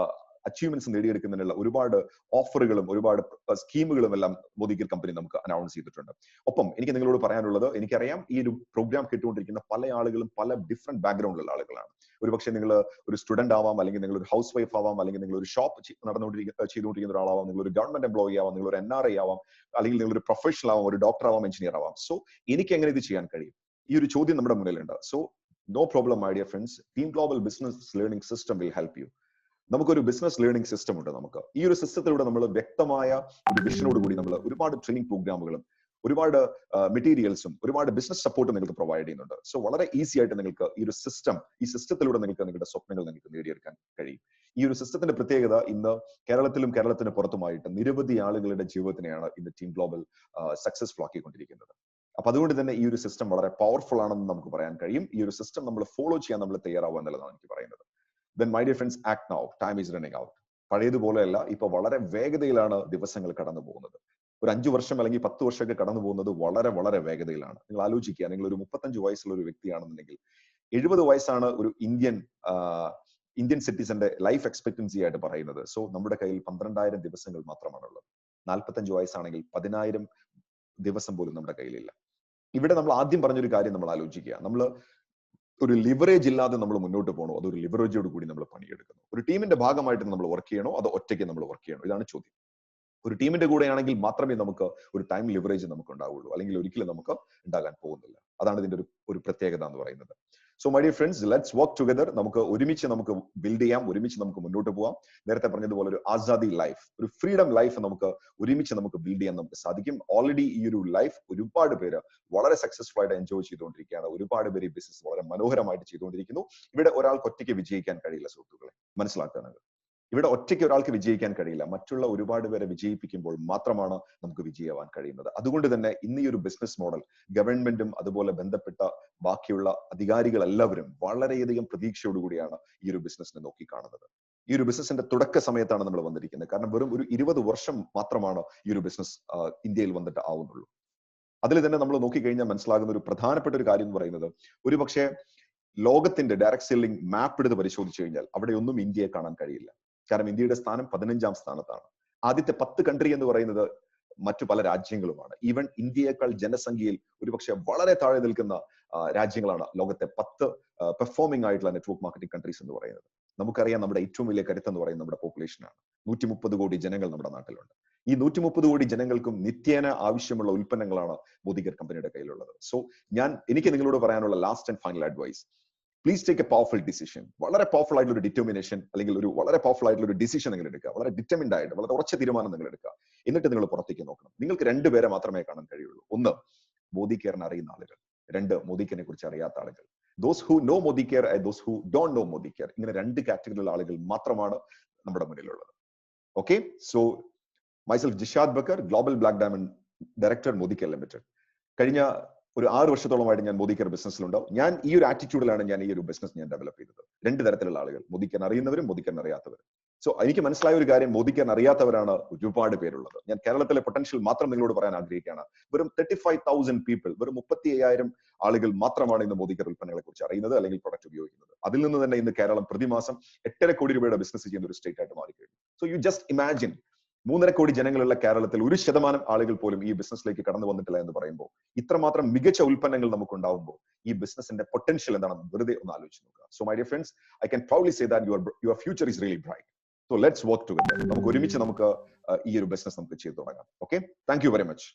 അച്ചീവ്മെന്റ്സ് നേടിയെടുക്കുന്നതിനുള്ള ഒരുപാട് ഓഫറുകളും ഒരുപാട് സ്കീമുകളും എല്ലാം മോദി കെയർ കമ്പനി നമുക്ക് അനൗൺസ് ചെയ്തിട്ടുണ്ട്. ഒപ്പം എനിക്ക് നിങ്ങളോട് പറയാനുള്ളത്, എനിക്കറിയാം ഈ ഒരു പ്രോഗ്രാം കേട്ടുകൊണ്ടിരിക്കുന്ന പല ആളുകളും പല ഡിഫറെന്റ് ബാക്ക്ഗ്രൗണ്ടിലുള്ള ആളുകളാണ്. ഒരുപക്ഷെ നിങ്ങൾ ഒരു സ്റ്റുഡന്റ് ആവാം, അല്ലെങ്കിൽ നിങ്ങൾ ഒരു ഹൗസ് വൈഫ് ആവാം, അല്ലെങ്കിൽ നിങ്ങൾ ഒരു ഷോപ്പ് ചെയ്തുകൊണ്ടിരിക്കുന്ന ഒരാളാവാം, നിങ്ങൾ ഒരു ഗവൺമെന്റ് എംപ്ലോയി ആവാം, നിങ്ങൾ ഒരു NRI ആവാം, അല്ലെങ്കിൽ നിങ്ങൾ ഒരു പ്രൊഫഷണൽ ആവാം, ഒരു ഡോക്ടർ ആവാം, എഞ്ചിനീയർ ആവാം. സോ എനിക്ക് എങ്ങനെ ഇത് ചെയ്യാൻ കഴിയും? ഈ ഒരു ചോദ്യം നമ്മുടെ മുന്നിലുണ്ട്. So no problem my dear friends, team global business learning system will help you. നമുക്കൊരു ബിസിനസ് ലേണിംഗ് സിസ്റ്റം ഉണ്ട്. നമുക്ക് ഈ ഒരു സിസ്റ്റത്തിലൂടെ നമ്മൾ വ്യക്തമായ ഒരു വിഷനോട് കൂടി നമ്മൾ ഒരുപാട് ട്രെയിനിങ് പ്രോഗ്രാമുകളും ഒരുപാട് മെറ്റീരിയൽസും ഒരുപാട് ബിസിനസ് സപ്പോർട്ടും നിങ്ങൾക്ക് പ്രൊവൈഡ് ചെയ്യുന്നുണ്ട്. സോ വളരെ ഈസി ആയിട്ട് നിങ്ങൾക്ക് ഈ സിസ്റ്റത്തിലൂടെ നിങ്ങൾക്ക് നിങ്ങളുടെ സ്വപ്നങ്ങൾ നിങ്ങൾക്ക് നേടിയെടുക്കാൻ കഴിയും. ഈ ഒരു സിസ്റ്റത്തിന്റെ പ്രത്യേകത ഇന്ന് കേരളത്തിന് പുറത്തുമായിട്ട് നിരവധി ആളുകളുടെ ജീവിതത്തിനെയാണ് ഇന്ന് ടീം ഗ്ലോബൽ സക്സസ്ഫുൾ ആക്കിക്കൊണ്ടിരിക്കുന്നത്. അപ്പൊ അതുകൊണ്ട് തന്നെ ഈ ഒരു സിസ്റ്റം വളരെ പവർഫുൾ ആണെന്ന് നമുക്ക് പറയാൻ കഴിയും. ഈ ഒരു സിസ്റ്റം നമ്മൾ ഫോളോ ചെയ്യാൻ നമ്മൾ തയ്യാറാവുക എന്നുള്ളതാണ് എനിക്ക് പറയുന്നത്. Then my dear friends, act now. Time is running out. പഴയതുപോലെയല്ല, ഇപ്പൊ വളരെ വേഗതയിലാണ് ദിവസങ്ങൾ കടന്നു പോകുന്നത്. ഒരു 5 വർഷം അല്ലെങ്കിൽ 10 വർഷമൊക്കെ കടന്നു പോകുന്നത് വളരെ വളരെ വേഗതയിലാണ്. നിങ്ങൾ ആലോചിക്കുക, നിങ്ങൾ ഒരു 35 വയസ്സുള്ള ഒരു വ്യക്തിയാണെന്നുണ്ടെങ്കിൽ 70 വയസ്സാണ് ഒരു ഇന്ത്യൻ സിറ്റിസന്റെ ലൈഫ് എക്സ്പെക്ടൻസി ആയിട്ട് പറയുന്നത്. സോ നമ്മുടെ കയ്യിൽ 12,000 ദിവസങ്ങൾ മാത്രമാണുള്ളത്. 45 വയസ്സാണെങ്കിൽ 10,000 ദിവസം പോലും നമ്മുടെ കയ്യിലില്ല. ഇവിടെ നമ്മൾ ആദ്യം പറഞ്ഞൊരു കാര്യം നമ്മൾ ആലോചിക്കുക, നമ്മൾ ഒരു ലിവറേജ് ഇല്ലാതെ നമ്മൾ മുന്നോട്ട് പോകണോ, അതൊരു ലിവറേജോട് കൂടി നമ്മൾ പണിയെടുക്കുന്നു? ഒരു ടീമിന്റെ ഭാഗമായിട്ട് നമ്മൾ വർക്ക് ചെയ്യണോ, അതോ ഒറ്റയ്ക്ക് നമ്മൾ വർക്ക് ചെയ്യണോ? ഇതാണ് ചോദ്യം. ഒരു ടീമിന്റെ കൂടെയാണെങ്കിൽ മാത്രമേ നമുക്ക് ഒരു ടൈം ലിവറേജ് നമുക്ക് ഉണ്ടാവുള്ളൂ, അല്ലെങ്കിൽ ഒരിക്കലും നമുക്ക് ഉണ്ടാകാൻ പോകുന്നില്ല. അതാണ് ഇതിന്റെ ഒരു പ്രത്യേകത എന്ന് പറയുന്നത്. So my dear friends, let's work together. നമുക്ക് ഒരുമിച്ച് നമുക്ക് ബിൽഡ് ചെയ്യാം, ഒരുമിച്ച് നമുക്ക് മുന്നോട്ട് പോവാം. നേരത്തെ പറഞ്ഞതുപോലെ ഒരു ആസാദി ലൈഫ്, ഒരു ഫ്രീഡം ലൈഫ് നമുക്ക് ഒരുമിച്ച് നമുക്ക് ബിൽഡ് ചെയ്യാൻ നമുക്ക് സാധിക്കും. ഓൾറെഡി ഈ ഒരു ലൈഫ് ഒരുപാട് പേര് വളരെ സക്സസ്ഫുൾ ആയിട്ട് എൻജോയ് ചെയ്തുകൊണ്ടിരിക്കുകയാണ്. ഒരുപാട് പേര് ഈ ബിസിനസ് വളരെ മനോഹരമായിട്ട് ചെയ്തുകൊണ്ടിരിക്കുന്നു. ഇവിടെ ഒരാൾക്ക് ഒറ്റയ്ക്ക് വിജയിക്കാൻ കഴിയില്ല സുഹൃത്തുക്കളെ, മനസ്സിലാക്കുക. ഇവിടെ ഒറ്റയ്ക്ക് ഒരാൾക്ക് വിജയിക്കാൻ കഴിയില്ല. മറ്റുള്ള ഒരുപാട് പേരെ വിജയിപ്പിക്കുമ്പോൾ മാത്രമാണ് നമുക്ക് വിജയിക്കാൻ കഴിയുന്നത്. അതുകൊണ്ട് തന്നെ ഇന്ന് ഈ ഒരു ബിസിനസ് മോഡൽ ഗവൺമെന്റും അതുപോലെ ബന്ധപ്പെട്ട ബാക്കിയുള്ള അധികാരികളെല്ലാവരും വളരെയധികം പ്രതീക്ഷയോടുകൂടിയാണ് ഈ ഒരു ബിസിനസിനെ നോക്കിക്കാണുന്നത്. ഈ ഒരു ബിസിനസിന്റെ തുടക്ക സമയത്താണ് നമ്മൾ വന്നിരിക്കുന്നത്. കാരണം വെറും ഒരു 20 വർഷം മാത്രമാണ് ഈ ഒരു ബിസിനസ് ഇന്ത്യയിൽ വന്നിട്ട് ആവുന്നുള്ളൂ. അതിൽ തന്നെ നമ്മൾ നോക്കിക്കഴിഞ്ഞാൽ മനസ്സിലാകുന്ന ഒരു പ്രധാനപ്പെട്ട ഒരു കാര്യം എന്ന് പറയുന്നത്, ഒരുപക്ഷെ ലോകത്തിന്റെ ഡയറക്ട് സെല്ലിംഗ് മാപ്പ് എടുത്ത് പരിശോധിച്ചു കഴിഞ്ഞാൽ അവിടെ ഒന്നും ഇന്ത്യയെ കാണാൻ കഴിയില്ല. കാരണം ഇന്ത്യയുടെ സ്ഥാനം 15ാം സ്ഥാനത്താണ്. ആദ്യത്തെ 10 കൺട്രി എന്ന് പറയുന്നത് മറ്റു പല രാജ്യങ്ങളുമാണ്. ഈവൻ ഇന്ത്യയേക്കാൾ ജനസംഖ്യയിൽ ഒരുപക്ഷെ വളരെ താഴെ നിൽക്കുന്ന രാജ്യങ്ങളാണ് ലോകത്തെ 10 പെർഫോമിംഗ് ആയിട്ടുള്ള നെറ്റ്വർക്ക് മാർക്കറ്റിംഗ് കൺട്രീസ് എന്ന് പറയുന്നത്. നമുക്കറിയാം നമ്മുടെ ഏറ്റവും വലിയ കരുത്ത് എന്ന് പറയുന്നത് നമ്മുടെ പോപ്പുലേഷനാണ്. 130 കോടി ജനങ്ങൾ നമ്മുടെ നാട്ടിലുണ്ട്. ഈ 130 കോടി ജനങ്ങൾക്കും നിത്യേന ആവശ്യമുള്ള ഉൽപ്പന്നങ്ങളാണ് മോദി കെയർ കമ്പനിയുടെ കയ്യിലുള്ളത്. സോ എനിക്ക് നിങ്ങളോട് പറയാനുള്ള last and final advice, please take a powerful decision. വളരെ പവർഫുൾ ആയിട്ടുള്ള ഒരു ഡിറ്റർമിനേഷൻ അല്ലെങ്കിൽ ഒരു വളരെ പവർഫുൾ ആയിട്ടുള്ള ഒരു ഡിസിഷൻ നിങ്ങൾ എടുക്കുക. വളരെ ഡിറ്റർമിൻഡ് ആയിട്ട് വളരെ ഉറച്ച തീരുമാനം നിങ്ങൾ എടുക്കുക. എന്നിട്ട് നിങ്ങൾ പുറത്തേക്ക് നോക്കണം. നിങ്ങൾക്ക് 2 പേരെ മാത്രമേ കാണാൻ കഴിയുള്ളൂ. ഒന്ന്, മോദി കെയറിനെ അറിയുന്ന ആളുകൾ. 2, മോദി കെയറിനെ കുറിച്ച് അറിയാത്ത ആളുകൾ. Those who know Modi care and those who don't know Modi care. ഇങ്ങനെ 2 കാറ്റഗറിയിലുള്ള ആളുകൾ മാത്രമാണ് നമ്മുടെ മുന്നിലുള്ളത്. Okay, so myself Jishad Bakkar, global black diamond director, Modi care limited. കഴിഞ്ഞ ഒരു 6 വർഷത്തോളമായിട്ട് ഞാൻ മോദി കെയർ ബിസിനസ്സിലുണ്ടാവും. ഞാൻ ഈ ഒരു ആറ്റിറ്റ്യൂഡിലാണ് ഞാൻ ഈ ഒരു ബിസിനസ് ഞാൻ ഡെവലപ്പ് ചെയ്തത്. 2 തരത്തിലുള്ള ആളുകൾ, മോദി കെയർ അറിയുന്നവരും മോദി കെയർ അറിയാത്തവരും. സോ എനിക്ക് മനസ്സിലായ ഒരു കാര്യം, മോദി കെയർ അറിയാത്തവരാണ് ഒരുപാട് പേരുള്ളത്. ഞാൻ കേരളത്തിലെ പൊട്ടൻഷ്യൽ മാത്രം നിങ്ങളോട് പറയാൻ ആഗ്രഹിക്കുകയാണ്. വെറും 35,000 പീപ്പിൾ, വെറും 35,000 ആളുകൾ മാത്രമാണ് ഇന്ന് മോദി കെയർ ഉൽപ്പന്നങ്ങളെ കുറിച്ച് അറിയുന്നത് അല്ലെങ്കിൽ പ്രൊഡക്റ്റ് ഉപയോഗിക്കുന്നത്. അതിൽ നിന്ന് തന്നെ ഇന്ന് കേരളം പ്രതിമാസം 8.5 കോടി രൂപയുടെ ബിസിനസ് ചെയ്യുന്ന ഒരു സ്റ്റേറ്റ് ആയിട്ട് മാറിക്കഴിഞ്ഞു. സോ യു ജസ്റ്റ് ഇമാജിൻ, 3.5 കോടി ജനങ്ങളുള്ള കേരളത്തിൽ 1% ആളുകൾ പോലും ഈ ബിസിനസ്സിലേക്ക് കടന്നു വന്നിട്ടില്ല എന്ന് പറയുമ്പോൾ, ഇത്രമാത്രം മികച്ച ഉൽപ്പന്നങ്ങൾ നമുക്ക് ഉണ്ടാവുമ്പോൾ ഈ ബിസിനസിന്റെ പൊട്ടൻഷ്യൽ എന്താണെന്ന് വെറുതെ ഒന്ന് ആലോചിച്ച് നോക്കുക. So my dear friends, I can proudly say that your future is really bright. So let's work together. നമുക്ക് ഒരുമിച്ച് നമുക്ക് ഈ ഒരു ബിസിനസ് നമുക്ക് ചെയ്തു തുടങ്ങാം. Okay, thank you very much.